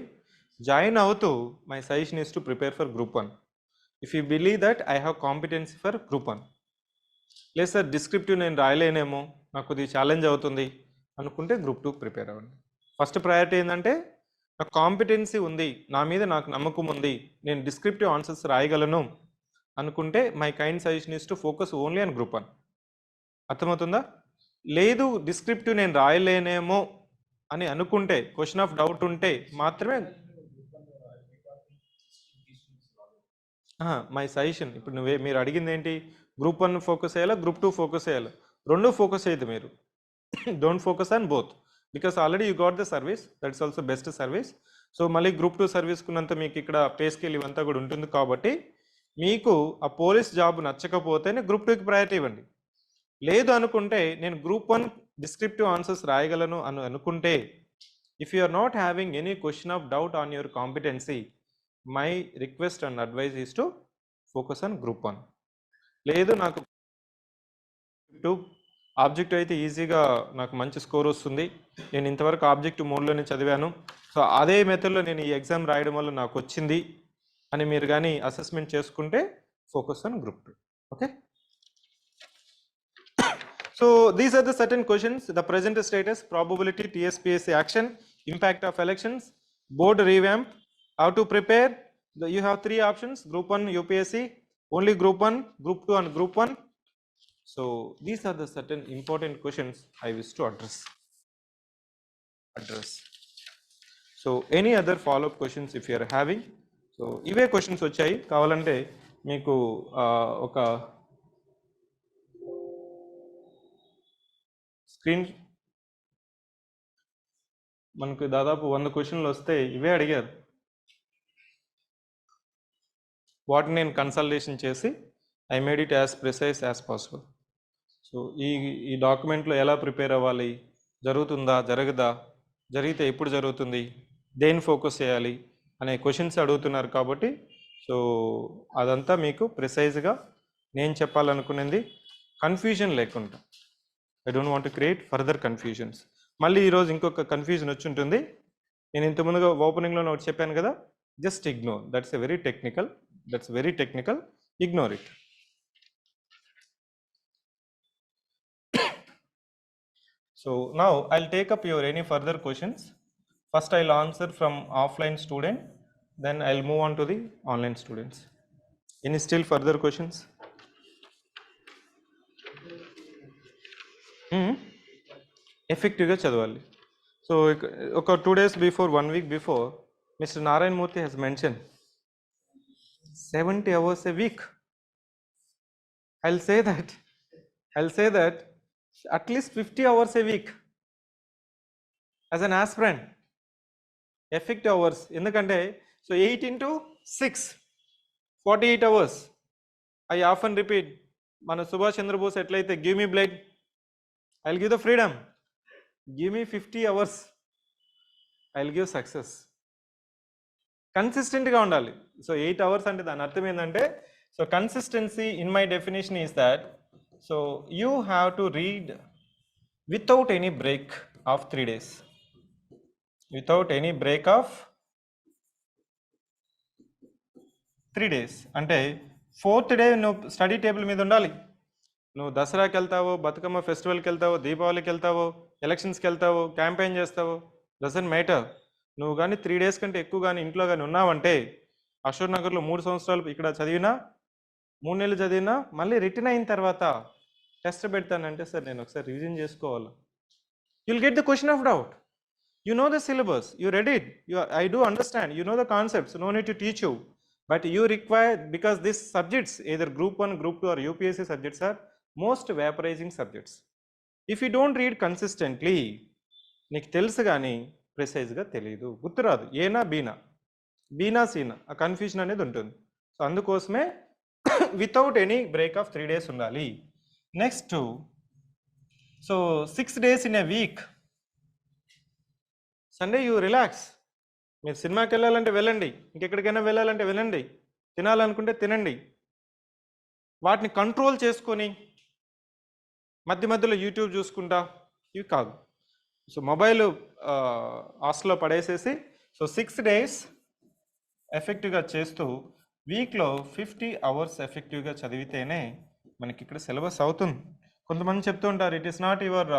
జాయిన్ అవుతూ my suggestion is to prepare for group 1 if you believe that I have competency for group 1. లేదు సార్ డిస్క్రిప్టివ్ నేను రాయలేనేమో, నాకు కొద్దిగా ఛాలెంజ్ అవుతుంది అనుకుంటే గ్రూప్ 2 ప్రిపేర్ అవ్వండి. ఫస్ట్ ప్రయారిటీ ఏంటంటే నాకు కాంపిటెన్సీ ఉంది, నా మీద నాకు నమ్మకం ఉంది, నేను డిస్క్రిప్టివ్ ఆన్సర్స్ రాయగలను అనుకుంటే my kind suggestion is to focus only on group 1. అర్థమవుతుందా? లేదు డిస్క్రిప్టివ్ నేను రాయలేనేమో అని అనుకుంటే, క్వశ్చన్ ఆఫ్ డౌట్ ఉంటే మాత్రమే మై సజెషన్. ఇప్పుడు మీరు అడిగింది ఏంటి, గ్రూప్ 1 ఫోకస్ చేయాలా, గ్రూప్ 2 ఫోకస్ చేయాలా? రెండు ఫోకస్ అయ్యేది మీరు. Don't focus on both because already you got the service, that's also best service. So మళ్ళీ గ్రూప్ 2 సర్వీస్కున్నంత మీకు ఇక్కడ పే స్కేల్ ఇవంతా కూడా ఉంటుంది కాబట్టి మీకు ఆ పోలీస్ జాబ్ నచ్చకపోతేనే గ్రూప్ 2కి ప్రయారిటీ ఇవ్వండి. లేదు అనుకుంటే నేను గ్రూప్ 1 డిస్క్రిప్టివ్ ఆన్సర్స్ రాయగలను అని అనుకుంటే, if you are not having any question of doubt on your competency, my request and advise is to focus on group 1. లేదు నాకు ఆబ్జెక్టివ్ అయితే ఈజీగా నాకు మంచి స్కోర్ వస్తుంది, నేను ఇంతవరకు ఆబ్జెక్టివ్ మోడ్లోనే చదివాను, సో అదే మెథడ్లో నేను ఈ ఎగ్జామ్ రాయడం వల్ల నాకు వచ్చింది అని మీరు కానీ అసెస్మెంట్ చేసుకుంటే focus on group 2. Okay. So these are the certain questions: the present status, probability, TSPSC action, impact of elections, board revamp, how to prepare. You have 3 options: group 1 UPSC, only group 1, group 2 and group 1. So these are the certain important questions I wish to address. So any other follow up questions if you are having? So ఇవే questions వచ్చాయి, కావాలంటే మీకు ఒక screen మనకు దాదాపు 100 క్వశ్చన్లు వస్తే ఇవే అడిగారు. వాటిని నేను కన్సల్టేషన్ చేసి I made it as precise as possible. So ఈ డాక్యుమెంట్లో ఎలా ప్రిపేర్ అవ్వాలి, జరుగుతుందా జరగదా, జరిగితే ఎప్పుడు జరుగుతుంది, దేని ఫోకస్ చేయాలి అనే క్వశ్చన్స్ అడుగుతున్నారు కాబట్టి సో అదంతా మీకు ప్రిసైజ్గా నేను చెప్పాలనుకునేది, కన్ఫ్యూజన్ లేకుండా. I don't want to create further confusions. మళ్ళీ ఈరోజు ఇంకొక కన్ఫ్యూజన్ వచ్చి ఉంటుంది. నేను ఇంతకుముందుగా ఓపెనింగ్లో ఒకటి చెప్పాను కదా, just ignore, that's very technical, ignore it. So now I'll take up your any further questions. First I'll answer from offline student, then I'll move on to the online students. Any still further questions? Effectively చదవాలి. So ఒక 2 days before, 1 week before, Mr. Narayan Murthy has mentioned 70 hours a week. I'll say that at least 50 hours a week as an aspirant. Effective hours ఎందుకంటే so 8 into 6 48 hours. I often repeat, మన సుభాష్ చంద్రబోస్ ఎట్లయితే give me blood, I'll give the freedom. Give me 50 hours, I'll give success. కన్సిస్టెంట్గా ఉండాలి. So 8 hours అంటే దాని అర్థం ఏంటంటే, so consistency in my definition is that so you have to read without any break of 3 days. Without any break of 3 days అంటే 4th day నువ్వు study table మీద ఉండాలి. నువ్వు దసరాకి వెళ్తావో, బతుకమ్మ ఫెస్టివల్కి వెళ్తావో, దీపావళికి వెళ్తావో, ఎలక్షన్స్కి వెళ్తావో, క్యాంపెయిన్ చేస్తావో, డజంట్ మ్యాటర్. నువ్వు కానీ 3 days కంటే ఎక్కువ కానీ ఇంట్లో కానీ ఉన్నావంటే, అశోక్ నగర్లో 3 సంవత్సరాలు ఇక్కడ చదివినా, 3 నెలలు చదివినా, మళ్ళీ రిటర్న్ అయిన తర్వాత టెస్ట్ పెడతానంటే, సార్ నేను ఒకసారి రివిజన్ చేసుకోవాలి. You'll get the question of doubt. You know the syllabus, you read it, I do understand, you know the concepts, no need to teach you, but you require, because these subjects, either group 1, group 2 or UPSC subjects are most vaporizing subjects. If you don't read consistently, నీకు తెలుసు కానీ ప్రిసైజ్గా తెలియదు, గుర్తురాదు, ఏనా బీనా సీనా, ఆ confusion అనేది ఉంటుంది. So అందుకోసమే without any break of 3 days ఉండాలి. Next, so 6 days in a week. Sunday you relax. మీరు సినిమాకి వెళ్ళాలంటే వెళ్ళండి, ఇంకెక్కడికైనా వెళ్ళాలంటే వెళ్ళండి, తినాలనుకుంటే తినండి. వాటిని కంట్రోల్ చేసుకొని మధ్య మధ్యలో యూట్యూబ్ చూసుకుంటా ఇవి కాదు. సో మొబైల్ హాస్టల్లో పడేసేసి, సో 6 days ఎఫెక్టివ్గా చేస్తూ వీక్లో 50 hours ఎఫెక్టివ్గా చదివితేనే మనకి ఇక్కడ సిలబస్ అవుతుంది. కొంతమంది చెప్తూ ఉంటారు, it is not your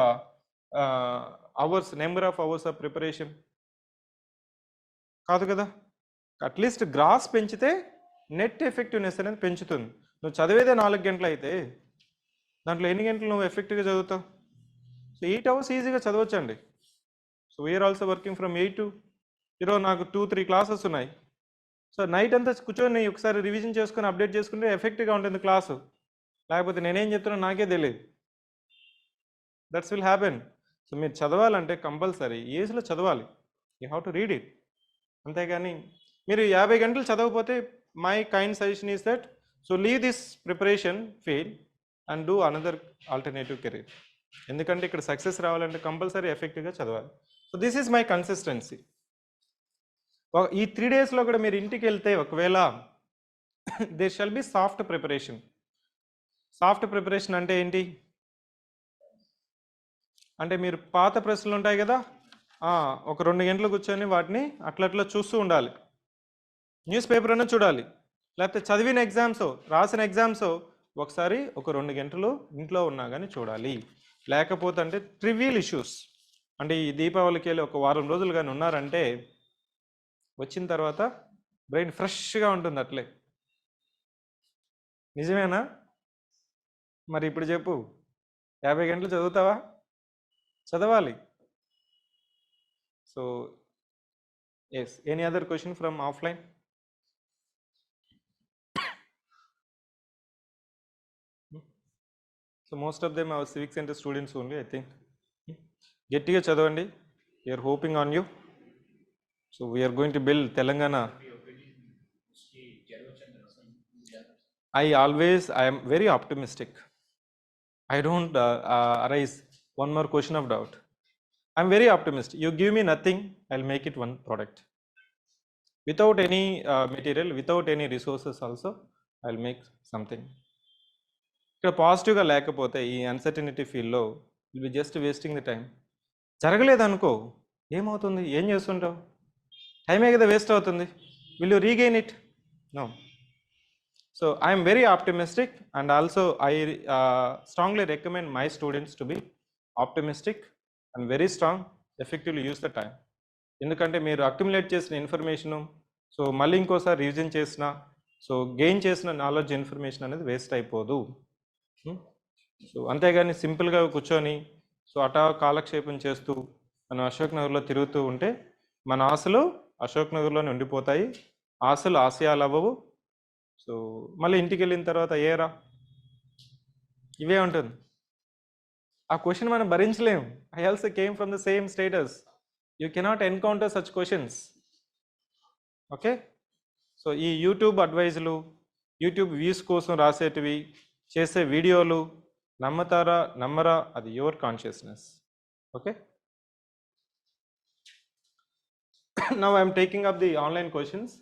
hours, number of hours of preparation కాదు కదా. అట్లీస్ట్ గ్రాస్ పెంచితే నెట్ ఎఫెక్టివ్నెస్ అనేది పెంచుతుంది. నువ్వు చదివేదే 4 గంటలు అయితే దాంట్లో ఎన్ని గంటలు నువ్వు ఎఫెక్టివ్గా చదువుతావు? సో 8 hours ఈజీగా చదవచ్చండి. So we're also working from 8 to, ఈరోజు నాకు 2-3 classes ఉన్నాయి. సో నైట్ అంతా కూర్చొని ఒకసారి రివిజన్ చేసుకొని అప్డేట్ చేసుకుంటే ఎఫెక్టివ్గా ఉంటుంది క్లాసు. లేకపోతే నేనేం చెప్తున్నా నాకే తెలియదు. That's will happen. సో మీరు చదవాలంటే కంపల్సరీ ఏజ్లో చదవాలి, you have to read it. అంతేగాని మీరు 50 గంటలు చదవకపోతే my kind suggestion is that so leave this preparation field and do another alternative career. ఎందుకంటే ఇక్కడ సక్సెస్ రావాలంటే కంపల్సరీ ఎఫెక్టివ్గా చదవాలి. So this is my consistency. ఈ 3 daysలో కూడా మీరు ఇంటికి వెళ్తే ఒకవేళ there shall be soft preparation. Soft preparation అంటే ఏంటి అంటే, మీరు పాత ప్రశ్నలు ఉంటాయి కదా, ఒక 2 గంటలు కూర్చొని వాటిని అట్లా చూస్తూ ఉండాలి. న్యూస్ పేపర్ అన్నా చూడాలి, లేకపోతే చదివిన ఎగ్జామ్స్, రాసిన ఎగ్జామ్స్ ఒకసారి ఒక 2 గంటలు ఇంట్లో ఉన్నా కానీ చూడాలి. లేకపోతే అంటే ట్రివియల్ ఇష్యూస్, అంటే ఈ దీపావళికి వెళ్ళి ఒక వారం రోజులు కానీ ఉన్నారంటే వచ్చిన తర్వాత బ్రెయిన్ ఫ్రెష్గా ఉంటుంది అట్లే. నిజమేనా? మరి ఇప్పుడు చెప్పు, 50 గంటలు చదువుతావా? చదవాలి. So yes, any other question from offline? So most of them our civic centre students only, I think. గట్టిగా చదవండి, we're hoping on you. So we're going to build Telangana. I am very optimistic. I don't arise one more question of doubt. I'm very optimistic. You give me nothing, I'll make it one product. Without any material, without any resources also, I'll make something. ఇక్కడ పాజిటివ్గా లేకపోతే ఈ uncertainty ఫీల్డ్లో will be just wasting the time. జరగలేదనుకో ఏమవుతుంది? ఏం చేస్తుంటావు? టైమే కదా వేస్ట్ అవుతుంది. Will you regain it? No. So I am very optimistic, and also I strongly recommend my students to be optimistic and very strong, effectively use the time. ఎందుకంటే మీరు accumulate చేసిన ఇన్ఫర్మేషను, సో మళ్ళీ ఇంకోసారి revision చేసిన, so gain చేసిన knowledge information అనేది waste అయిపోదు. So అంతేగాని సింపుల్గా కూర్చొని సో కాలక్షేపం చేస్తూ మనం అశోక్ నగర్లో తిరుగుతూ ఉంటే మన ఆశలు అశోక్ నగర్లోనే ఉండిపోతాయి. ఆశలు ఆశయాలు అవ్వవు, సో మళ్ళీ ఇంటికి వెళ్ళిన తర్వాత ఏరా ఇవే ఉంటుంది. ఆ క్వశ్చన్ మనం భరించలేం. I also came from the same status. You cannot encounter such questions. Okay, so ఈ యూట్యూబ్ అడ్వైజులు, యూట్యూబ్ వ్యూస్ కోసం రాసేటివి, చేసే వీడియోలు నమ్మతారా నమ్మరా, అది your consciousness. Okay, now I'm taking up the online questions.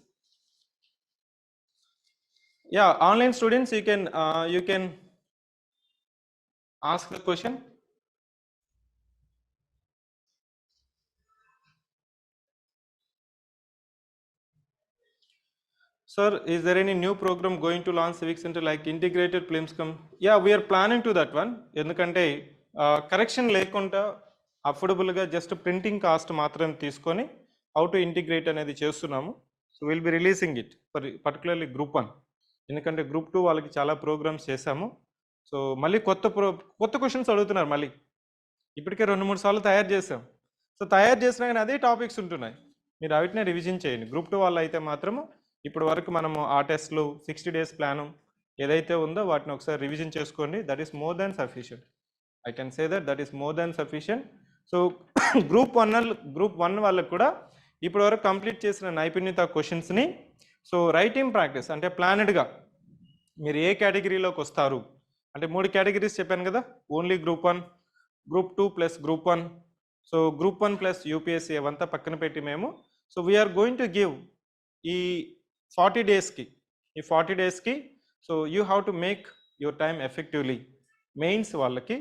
Yeah, online students, you can ask the question. Sir, is there any new program going to launch CivicCentre like integrated films come? Yeah, we are planning to that one. ఎందుకంటే correction లేకుండా అఫోర్డబుల్గా just printing cost మాత్రం తీసుకొని how to integrate అనేది చేస్తున్నాము. So will be releasing it particularly group 1. ఎందుకంటే group 2 వాళ్ళకి చాలా programmes చేశాము. సో మళ్ళీ కొత్త క్వశ్చన్స్ అడుగుతున్నారు. మళ్ళీ ఇప్పటికే 2-3 సార్లు తయారు చేసాం. సో తయారు చేసినా కానీ అదే టాపిక్స్ ఉంటున్నాయి. మీరు వాటినే రివిజన్ చేయండి. గ్రూప్ 2 వాళ్ళు అయితే మాత్రము ఇప్పటి వరకు మనము ఆ టెస్ట్లు 60 days ప్లాను ఏదైతే ఉందో వాటిని ఒకసారి రివిజన్ చేసుకోండి. That is more than sufficient. I can say that is more than sufficient. So group 1 వాళ్ళకు కూడా ఇప్పటి వరకు కంప్లీట్ చేసిన నైపుణ్యత క్వశ్చన్స్ని సో రైటింగ్ ప్రాక్టీస్ అంటే ప్లానెడ్గా మీరు ఏ కేటగిరీలోకి వస్తారు అంటే 3 కేటగిరీస్ చెప్పాను కదా. Only group 1, group 2 plus group 1. So group 1 plus UPSC అవంతా పక్కన పెట్టి మేము so we're going to give ఈ 40 డేస్కి so you have to make your time effectively mains వాళ్ళకి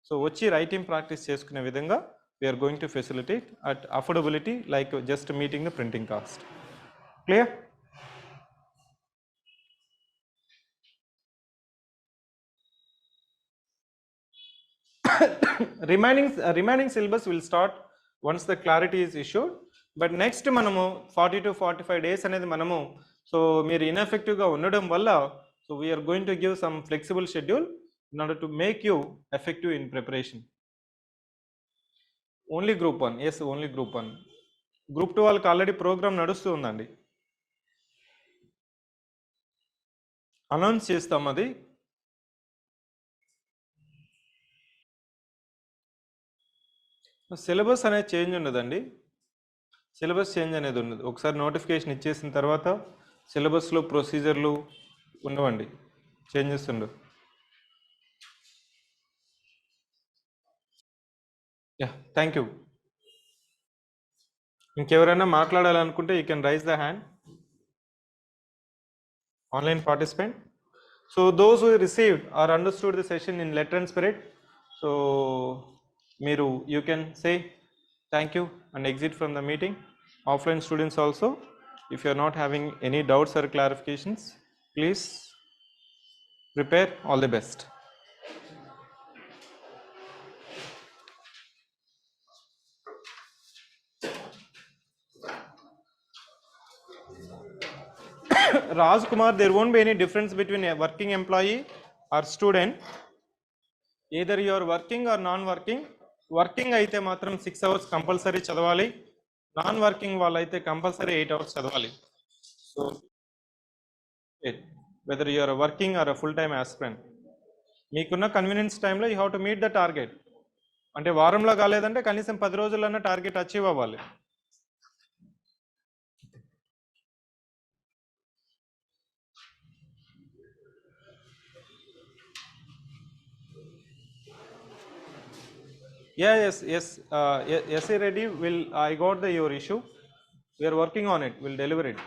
సో వచ్చి రైటింగ్ ప్రాక్టీస్ చేసుకునే విధంగా we're going to facilitate at affordability like just meeting the printing cost. Clear? remaining syllabus will start once the clarity is issued. But next మనము 40 to 45 days అనేది మనము so మీరు ఇన్ఎఫెక్టివ్గా ఉండడం వల్ల so we're going to give some flexible schedule in order to make you effective in preparation. Only group 1. Yes, only group 1. Group 2 వాళ్ళకి already programme నడుస్తూ ఉందండి. అనౌన్స్ చేస్తాం. అది సిలబస్ అనేది చేంజ్ ఉండదండి. సిలబస్ చేంజ్ అనేది ఉండదు. ఒకసారి నోటిఫికేషన్ ఇచ్చేసిన తర్వాత సిలబస్లో ప్రొసీజర్లు ఉండవండి, చేంజెస్ ఉండవు. Yeah, thank you. ఇంకెవరైనా మాట్లాడాలనుకుంటే you can raise the hand. Online participant. So those who received or understood the session in letter and spirit so మీరు you can say thank you and exit from the meeting. Offline students also, if you are not having any doubts or clarifications, please prepare. All the best. Raj Kumar, there won't be any difference between a working employee or student. Either you are working or non-working. Working అయితే మాత్రం 6 hours compulsory చదవాలి. Non working వాళ్ళు అయితే compulsory 8 hours చదవాలి. So whether you are working or full time aspirant, మీకున్న convenience టైంలో you have to meet the target. అంటే వారంలో కాలేదంటే కనీసం 10 రోజులన్నా టార్గెట్ అచీవ్ అవ్వాలి. Yes. SE ready. I got your issue. We are working on it. We'll deliver it.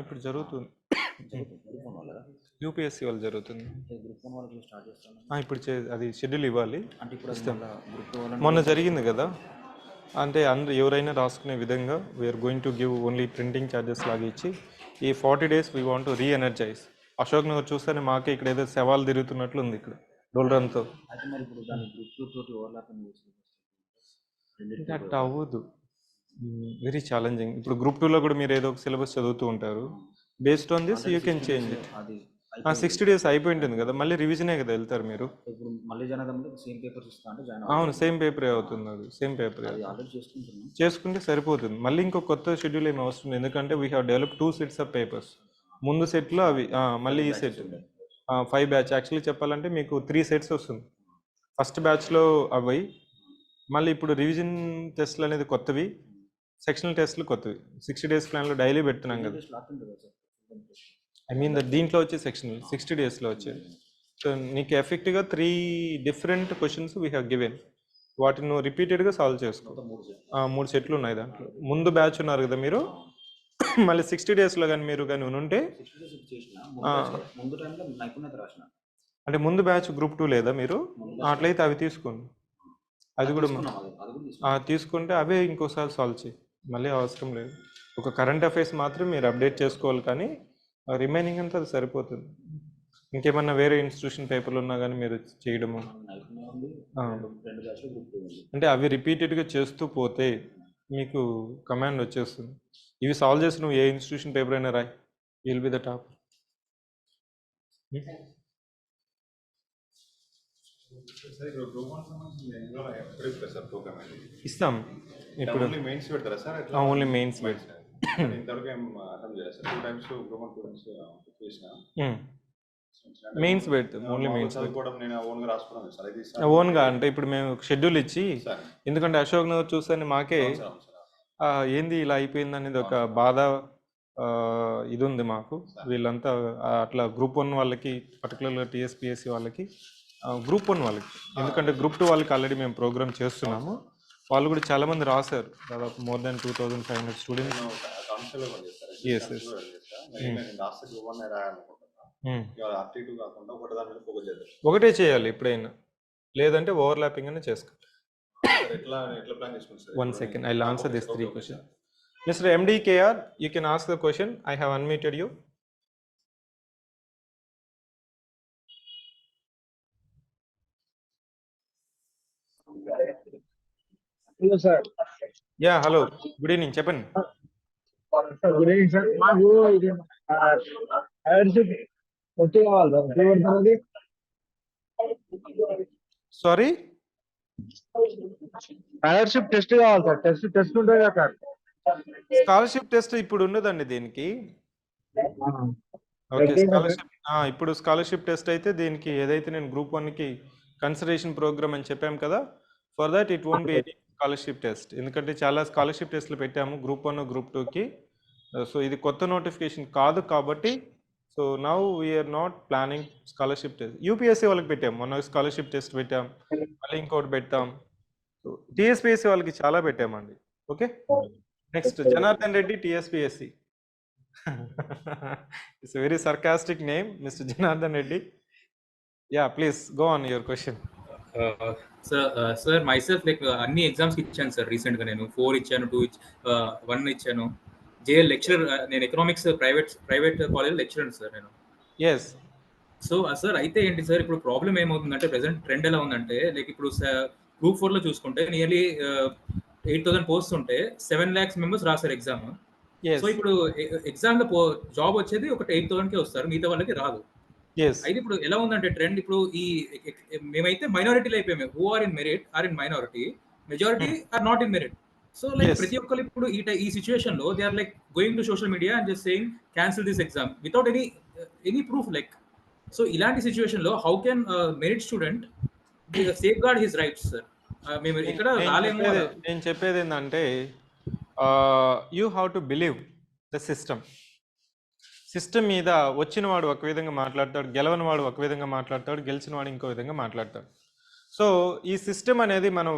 ఇప్పుడు జరుగుతుంది. యూపీఎస్సీ వాళ్ళు జరుగుతుంది. ఇప్పుడు అది షెడ్యూల్ ఇవ్వాలి. మొన్న జరిగింది కదా, అంటే ఎవరైనా రాసుకునే విధంగా we're going to give only printing charges లాగా ఇచ్చి ఈ 40 days we want to reenergize. Ashok Nagar చూస్తేనే మాకే ఇక్కడ ఏదో సవాల్ తిరుగుతున్నట్లు ఉంది ఇక్కడ డోల్రన్తో. అట్ అవ్వదు, వెరీ ఛాలెంజింగ్. ఇప్పుడు గ్రూప్ 2లో కూడా మీరు ఏదో ఒక సిలబస్ చదువుతూ ఉంటారు. Based on this you can change it. అయిపోయింది. 60 days అయిపోయింటుంది కదా, మళ్ళీ రివిజనే కదా వెళ్తారు మీరు. ఇప్పుడు మళ్ళీ జాయిన్ అవుదామంటే సేమ్ పేపర్స్ ఇస్తా అంటే జాయిన్ అవును, సేమ్ పేపరే అవుతుంది, అది సేమ్ పేపరే అది ఆల్రెడీ చేసుకుంటున్నాం. చేసుకుంటే సరిపోతుంది. మళ్ళీ ఇంకో కొత్త షెడ్యూల్ ఏమి అవసరం లేదు, ఎందుకంటే we have develop 2 sets of papers. ముందు సెట్లో అవి మళ్ళీ ఈ సెట్ 5 బ్యాచ్. యాక్చువల్లీ చెప్పాలంటే మీకు 3 sets వస్తుంది. ఫస్ట్ బ్యాచ్లో అవి, మళ్ళీ ఇప్పుడు రివిజన్ టెస్ట్లు అనేది కొత్తవి, సెక్షనల్ టెస్ట్లు కొత్తవి. 60 days ప్లాన్లో డైలీ పెడుతున్నాం కదా. ఐ మీన్ దీంట్లో వచ్చే సెక్షన్ 60 daysలో వచ్చేది. సో నీకు ఎఫెక్ట్గా 3 different questions we have given, వాటిని నువ్వు రిపీటెడ్గా సాల్వ్ చేసుకో. 3 సెట్లు ఉన్నాయి దాంట్లో. ముందు బ్యాచ్ ఉన్నారు కదా మీరు, మళ్ళీ 60 daysలో కానీ మీరు కానీ ఉంటే, అంటే ముందు బ్యాచ్ Group 2 లేదా మీరు, అట్లయితే అవి తీసుకోండి. అది కూడా తీసుకుంటే అవే ఇంకోసారి సాల్వ్ చేయి, మళ్ళీ అవసరం లేదు. ఒక కరెంట్ అఫైర్స్ మాత్రం మీరు అప్డేట్ చేసుకోవాలి, కానీ రిమైనింగ్ అంతా అది సరిపోతుంది. ఇంకేమన్నా వేరే ఇన్స్టిట్యూషన్ పేపర్లు ఉన్నా కానీ మీరు చేయడము, అంటే అవి రిపీటెడ్గా చేస్తూ పోతే మీకు కమాండ్ వచ్చేస్తుంది. ఇవి సాల్వ్ చేసి నువ్వు ఏ ఇన్స్టిట్యూషన్ పేపర్ అయినా రాయి, విల్ బి ద టాప్. ఇస్తాం ఇప్పుడు మెయిన్స్ పెడతారా సార్? ఓన్లీ మెయిన్స్ పెడతాం. ఇంతవరకు ఏం అటెంప్ట్ చేయాలి సార్? 2 times గ్రూప్ 1 చేసిన మెయిన్స్ పెడతాం, ఓన్లీ మెయిన్స్. చదువుకోవడం నేను ఓన్గా రాసుకున్నాను సార్. ఇది ఓన్గా అంటే ఇప్పుడు మేము షెడ్యూల్ ఇచ్చి, ఎందుకంటే అశోక్ నగర్ చూస్తే మాకే ఏంది ఇలా అయిపోయింది అనేది ఒక బాధ ఇది ఉంది మాకు. వీళ్ళంతా అట్లా Group 1 వాళ్ళకి, పర్టికులర్గా TSPSC వాళ్ళకి, Group 1 వాళ్ళకి, ఎందుకంటే Group 2 వాళ్ళకి ఆల్రెడీ మేము ప్రోగ్రామ్ చేస్తున్నాము. వాళ్ళు కూడా చాలామంది రాశారు, దాదాపు more than 2500 స్టూడెంట్స్. ఒకటే చేయాలి ఎప్పుడైనా, లేదంటే ఓవర్లాపింగ్ అనే చేసుకో. One second, I'll answer these 3 questions. Mr. MDKR, you can ask the question. I have unmuted you. Hello, sir. Yeah, hello. Good evening. Chepan. Good evening, sir. మాకు ఇది హైయర్షిప్ వచ్చి కావాలి సార్. Sorry? హైయర్షిప్ టెస్ట్ కావాలి sir. Test ఉంటుంది కదా sir. Scholarship test ఇప్పుడు ఉండదండి దీనికి. ఓకే, స్కాలర్షిప్ ఇప్పుడు స్కాలర్షిప్ టెస్ట్ అయితే దీనికి ఏదైతే నేను Group 1కి కన్సిడరేషన్ ప్రోగ్రామ్ అని చెప్పాం కదా, for that it won't be any scholarship test, ఎందుకంటే చాలా స్కాలర్షిప్ టెస్ట్లు పెట్టాము Group 1 Group 2కి. సో ఇది కొత్త నోటిఫికేషన్ కాదు కాబట్టి, so now we're not planning scholarship test. UPSC వాళ్ళకి పెట్టాం, మొన్న స్కాలర్షిప్ టెస్ట్ పెట్టాం, మళ్ళీ ఇంకోటి పెట్టాం. సో TSPSC వాళ్ళకి చాలా పెట్టామండి. Okay, next Janardhan Reddy, TSPSC. It's a very sarcastic name, Mr. Janardhan Reddy. Yeah, please go on your question. Sir, myself like అన్ని ఎగ్జామ్స్ ఇచ్చాను సార్. రీసెంట్ గా నేను 4 ఇచ్చాను, 1 ఇచ్చాను. JL లెక్చరర్, నేను economics private college lecturer sir నేను. Yes. సో సార్ అయితే ఏంటి సార్, ఇప్పుడు ప్రాబ్లం ఏమవుతుందంటే ప్రెసెంట్ ట్రెండ్ ఎలా ఉందంటే, లైక్ ఇప్పుడు Group 4 లో చూసుకుంటే నియర్లీ 8,000 పోస్ట్ ఉంటే 7 lakhs మెంబర్స్ రాశారు ఎగ్జామ్. సో ఇప్పుడు ఎగ్జామ్ లో జాబ్ వచ్చేది ఒక 8,000కే వస్తారు, మిగతా వాళ్ళకి రాదు. అయితే ఇప్పుడు ఎలా ఉందంటే ట్రెండ్, ఇప్పుడు ఈ మేమైతే మైనారిటీలు అయిపోయాము. Who are in merit are in minority, majority are not in merit. So like ప్రతి ఒక్కరు ఇప్పుడు ఈ సిచ్యువేషన్ లో they are like going to social media and just saying cancel this exam without any proof. Like so ఇలాంటి situation లో how can merit student safeguard his rights sir? మేము ఇక్కడ రాలేము. నేను చెప్పేది ఏంటంటే, you have to believe the system. System మీద వచ్చిన వాడు ఒక విధంగా మాట్లాడతాడు, గెలవని వాడు ఒక విధంగా మాట్లాడతాడు, గెలిచిన వాడు ఇంకో విధంగా మాట్లాడతాడు. సో ఈ సిస్టమ్ అనేది మనం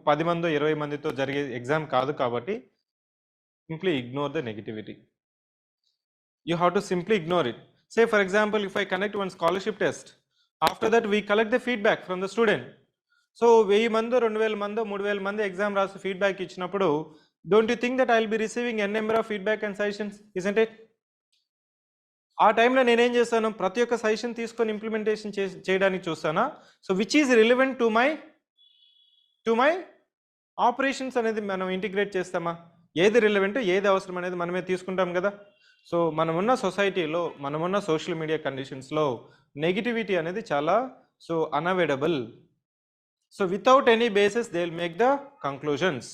10 మందో 20 మందితో జరిగే ఎగ్జామ్ కాదు కాబట్టి simply ignore the negativity. You have to simply ignore it. Say for example, if I connect one scholarship test, after that we collect the feedback from the student. So 1000 మందో 2000 మందో 3000 మంది ఎగ్జామ్ రాసి feedback ఇచ్చినప్పుడు, don't you think that I will be receiving n number of feedback and suggestions, isn't it? ఆ టైంలో నేనేం చేస్తాను, ప్రతి ఒక్క సజెషన్ తీసుకొని ఇంప్లిమెంటేషన్ చేయడానికి చూస్తానా? So which is relevant to my operations అనేది మనం ఇంటిగ్రేట్ చేస్తామా? ఏది రిలవెంట్ ఏది అవసరం అనేది మనమే తీసుకుంటాం కదా. సో మనమున్న సొసైటీలో మనమున్న సోషల్ మీడియా కండిషన్స్లో నెగిటివిటీ అనేది చాలా so unavoidable. So without any basis they will make the conclusions,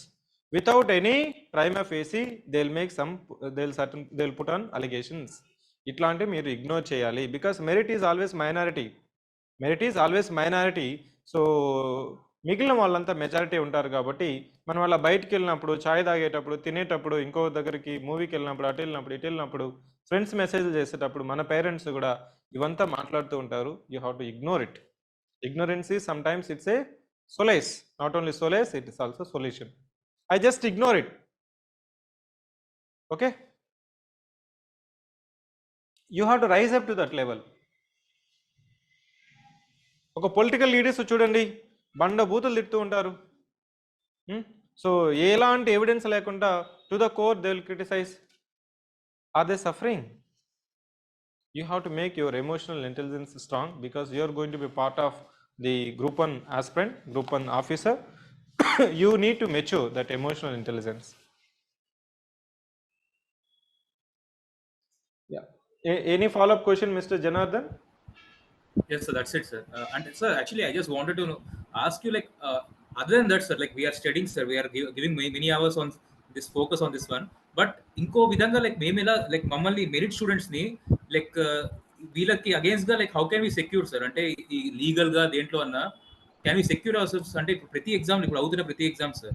without any prima facie they will make some they will put on allegations. ఇట్లాంటివి మీరు ఇగ్నోర్ చేయాలి. Because merit is always minority, merit is always minority. So మిగిలిన వాళ్ళంతా majority ఉంటారు కాబట్టి మనం అలా బయటికి వెళ్ళినప్పుడు, ఛాయ్ తాగేటప్పుడు, తినేటప్పుడు, ఇంకో దగ్గరికి మూవీకి వెళ్ళినప్పుడు, అటు వెళ్ళినప్పుడు, ఇటు వెళ్ళినప్పుడు, ఫ్రెండ్స్ మెసేజ్లు చేసేటప్పుడు మన పేరెంట్స్ కూడా ఇవంతా మాట్లాడుతూ ఉంటారు. You have to ignore it. Ignorance is sometimes it's a solace, not only solace, it is also solution. I just ignore it. Okay? You have to rise up to that level. ఒక political leaders చూడండి, బండ బూతులు తిడుతూ ఉంటారు. So ఎలాంటి evidence లేకుండా to the court they will criticize. Are they suffering? You have to make your emotional intelligence strong because you are going to be part of the Group-I aspirant, Group-I officer. You need to mature that emotional intelligence. Yeah. Any follow-up question, Mr. Janardhan? Yes, sir, that's it, sir. And sir, actually, I just wanted to ask you, like, other than that, sir, like we are studying, sir, we are giving many hours on this, focus on this one. But ఇంకో విధంగా like మేము ఎలా like మమ్మల్ని merit students ని like వీళ్ళకి against గా like how can we secure sir? అంటే ఈ లీగల్ గా దేంట్లో అన్నా క్యాన్ వి సెక్యూర్ అవర్సెల్వ్స్? అంటే ఇప్పుడు ప్రతి ఎగ్జామ్, ఇప్పుడు అవుతున్న ప్రతి ఎగ్జామ్ సార్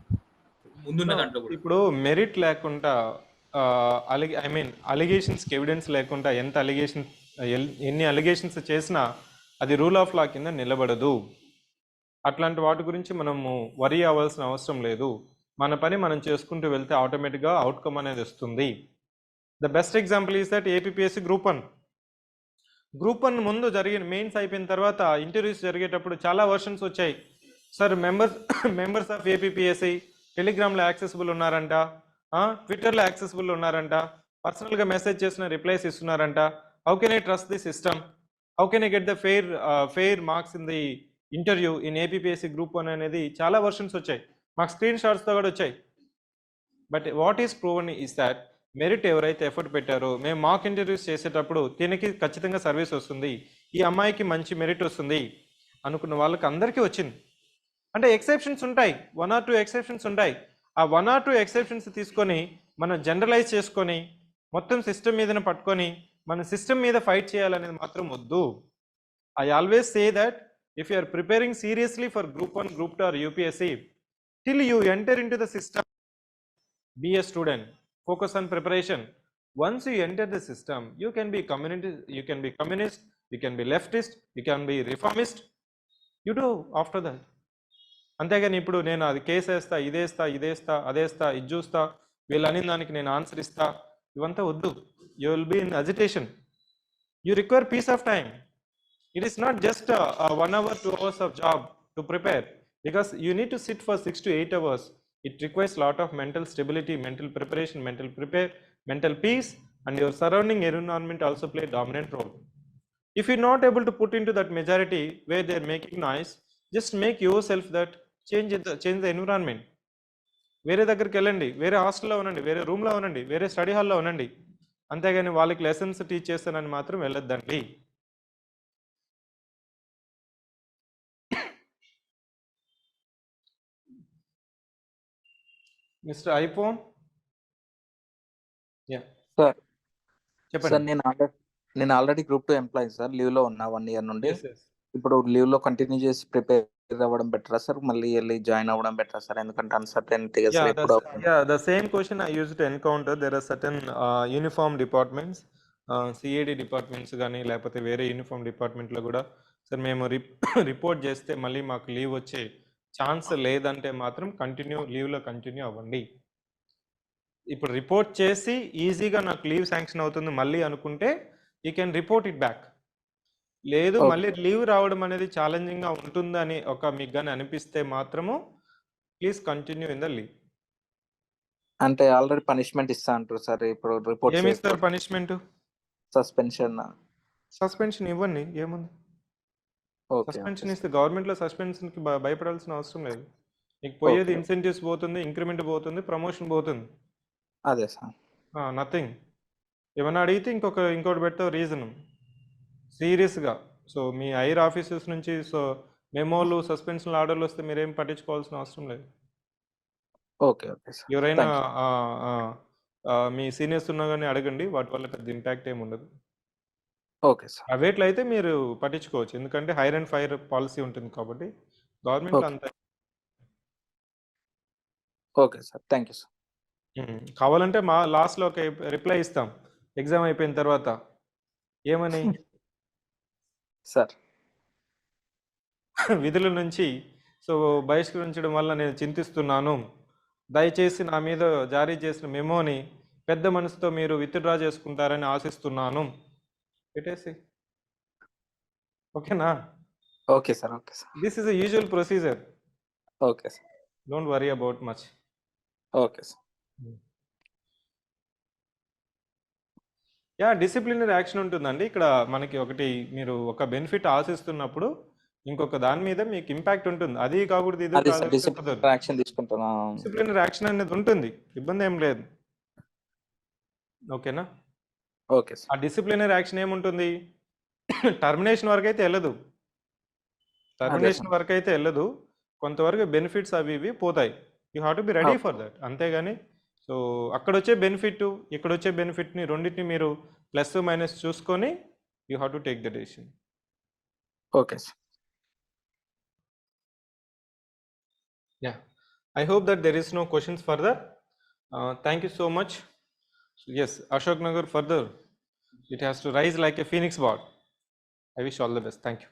ముందున్న దాంట్లో కూడా ఇప్పుడు మెరిట్ లేకుండా ఐ మీన్ అలిగేషన్స్కి ఎవిడెన్స్ లేకుండా ఎంత అలిగేషన్ ఎన్ని అలిగేషన్స్ చేసినా అది రూల్ ఆఫ్ లా కింద నిలబడదు. అట్లాంటి వాటి గురించి మనము వరీ అవ్వాల్సిన అవసరం లేదు. మన పని మనం చేసుకుంటూ వెళ్తే ఆటోమేటిక్గా అవుట్కమ్ అనేది వస్తుంది. The best example is that APPSC Group-I. Group-I ముందు జరిగిన మెయిన్స్ అయిపోయిన తర్వాత ఇంటర్వ్యూస్ జరిగేటప్పుడు చాలా వర్షన్స్ వచ్చాయి. సార్ మెంబర్స్ ఆఫ్ APPSC టెలిగ్రామ్లో యాక్సెసిబుల్ ఉన్నారంట, ట్విట్టర్లో యాక్సెసిబుల్ ఉన్నారంట, పర్సనల్గా మెసేజ్ చేసిన రిప్లైస్ ఇస్తున్నారంట. How can I trust the system? How can I get the fair marks in the interview in APPSC Group-I అనేది చాలా వర్షన్స్ వచ్చాయి. మాకు స్క్రీన్ షాట్స్తో కూడా వచ్చాయి. But what is proven is that merit ఎవరైతే ఎఫర్ట్ పెట్టారో, మేము మాక్ ఇంటర్వ్యూస్ చేసేటప్పుడు దీనికి ఖచ్చితంగా సర్వీస్ వస్తుంది, ఈ అమ్మాయికి మంచి మెరిట్ వస్తుంది అనుకున్న వాళ్ళకి అందరికీ వచ్చింది. అంటే ఎక్సెప్షన్స్ ఉంటాయి, 1 or 2 ఎక్సెప్షన్స్ ఉంటాయి. ఆ 1 or 2 ఎక్సెప్షన్స్ తీసుకొని మనం జనరలైజ్ చేసుకొని మొత్తం సిస్టమ్ మీదనే పట్టుకొని మన సిస్టమ్ మీద ఫైట్ చేయాలనేది మాత్రం వద్దు. I always say that if you are preparing seriously for Group-I, Group-II or UPSC, till you enter into the system, be a student, focus on preparation. Once you enter the system, you can be communist, you can be leftist, you can be reformist, you do after that. అంతేగాని ఇప్పుడు నేను అది case వేస్తా, ఇదేస్తా, అదేస్తా, ఇది చూస్తా, వీళ్ళు అనిన దానికి నేను ఆన్సర్ ఇస్తా, ఇవంతా వద్దు. You will be in agitation. You require peace of time. It is not just 1 hour 2 hours of job to prepare, because you need to sit for 6 to 8 hours. It requires lot of mental stability, mental preparation, mental peace, and your surrounding environment also play a dominant role. If you're not able to put into that majority where they're making noise, just make yourself that change the environment. వేరే దగ్గరికి వెళ్ళండి, వేరే హాస్టల్లో ఉండండి, వేరే రూమ్లో ఉండండి, వేరే స్టడీ హాల్లో ఉండండి. అంతేగాని వాళ్ళకి లెసన్స్ టీచ్ చేస్తానని మాత్రం వెళ్ళొద్దండి. మిస్టర్ ఐఫోన్, సార్ చెప్పండి. సార్ నేను already Group-II employee sir, leave లో ఉన్నా 1 year నుండి. Yes, yes. ఇప్పుడు లీవ్ లో కంటిన్యూ చేసి ప్రిపేర్ అవ్వడం బెటరా సార్, మళ్ళీ వెళ్ళి జాయిన్ అవ్వడం బెటరా సార్? ఎందుకంటే అన్సర్టెనిటీ Yeah, ఎప్పుడు the same question I used to encounter. There are certain uniform departments, CAD departments కానీ లేకపోతే వేరే యూనిఫామ్ డిపార్ట్మెంట్లో కూడా సార్ మేము రిపోర్ట్ చేస్తే మళ్ళీ మాకు లీవ్ వచ్చే ఛాన్స్ లేదంటే మాత్రం లీవ్లో కంటిన్యూ అవ్వండి. ఇప్పుడు రిపోర్ట్ చేసి ఈజీగా నాకు లీవ్ శాంక్షన్ అవుతుంది మళ్ళీ అనుకుంటే you can report it back. లేదు మళ్ళీ లీవ్ రావడం అనేది ఛాలెంజింగ్గా ఉంటుందని మీకు కానీ అనిపిస్తే మాత్రము please continue in the leave. అంటే ఆల్రెడీ పనిష్మెంట్ ఇస్తా అంటారు సార్. ఇప్పుడు రిపోర్ట్ ఏమి ఇస్తారు పనిష్మెంట్? సస్పెన్షన్ ఇవ్వండి, ఏముంది. సస్పెన్షన్ ఇస్తే గవర్నమెంట్లో సస్పెన్షన్కి భయపడాల్సిన అవసరం లేదు. నీకు పోయేది ఇన్సెంటివ్స్ పోతుంది, ఇంక్రిమెంట్ పోతుంది, ప్రమోషన్ పోతుంది. అదే సార్. నథింగ్. ఏమన్నా అడిగితే ఇంకోటి పెడతావు రీజన్ సీరియస్గా. సో మీ హైర్ ఆఫీసర్స్ నుంచి సో మెమోలు, సస్పెన్షన్ ఆర్డర్లు వస్తే మీరేం పట్టించుకోవాల్సిన అవసరం లేదు. Okay sir. ఎవరైనా థ్యాంక్ యూ. మీ సీనియర్స్ ఉన్నా కానీ అడగండి, వాటి వల్ల పెద్ద ఇంపాక్ట్ ఏమి ఉండదు. Okay sir. అవేట్లో అయితే మీరు పట్టించుకోవచ్చు, ఎందుకంటే హైర్ అండ్ ఫైర్ పాలసీ ఉంటుంది కాబట్టి గవర్నమెంట్లో ఓకే. అంత. Okay sir. Thank you sir. కావాలంటే మా లాస్ట్లో ఒక రిప్లై ఇస్తాం ఎగ్జామ్ అయిపోయిన తర్వాత. ఏమని? సార్. విధుల నుంచి సో బహిష్కరించడం వల్ల నేను చింతిస్తున్నాను. దయచేసి నా మీద జారీ చేసిన మెమోని పెద్ద మనసుతో మీరు విత్డ్రా చేసుకుంటారని ఆశిస్తున్నాను. పెట్టేసి ఓకేనా? Okay sir. Okay sir. This is a usual procedure. Okay sir. Don't worry about much. Okay sir. Yeah, disciplinary action ఉంటుందండి ఇక్కడ. మనకి ఒకటి మీరు ఒక బెనిఫిట్ ఆశిస్తున్నప్పుడు ఇంకొక దాని మీద మీకు ఇంపాక్ట్ ఉంటుంది. అది కాకూడదు, ఇది అది సార్ కాదు. డిసిప్లినరీ యాక్షన్ తీసుకుంటాను. డిసిప్లినరీ యాక్షన్ అనేది ఉంటుంది, ఇబ్బంది ఏం లేదు. ఓకేనా? ఓకే ఆ సార్. డిసిప్లినరీ యాక్షన్ ఏముంటుంది? టర్మినేషన్ వరకు అయితే వెళ్ళదు. టర్మినేషన్ వరకు అయితే వెళ్ళదు, కొంతవరకు బెనిఫిట్స్ అవి ఇవి పోతాయి. You have to be ready for that. అంతేగాని సో అక్కడ వచ్చే బెనిఫిట్, ఇక్కడ వచ్చే బెనిఫిట్ని రెండింటిని మీరు ప్లస్ మైనస్ చూసుకొని you have to take the decision. Okay sir. Yeah, I hope that there is no questions further. Thank you so much. Yes, Ashok Nagar further, it has to rise like a phoenix bird. I wish all the best. Thank you.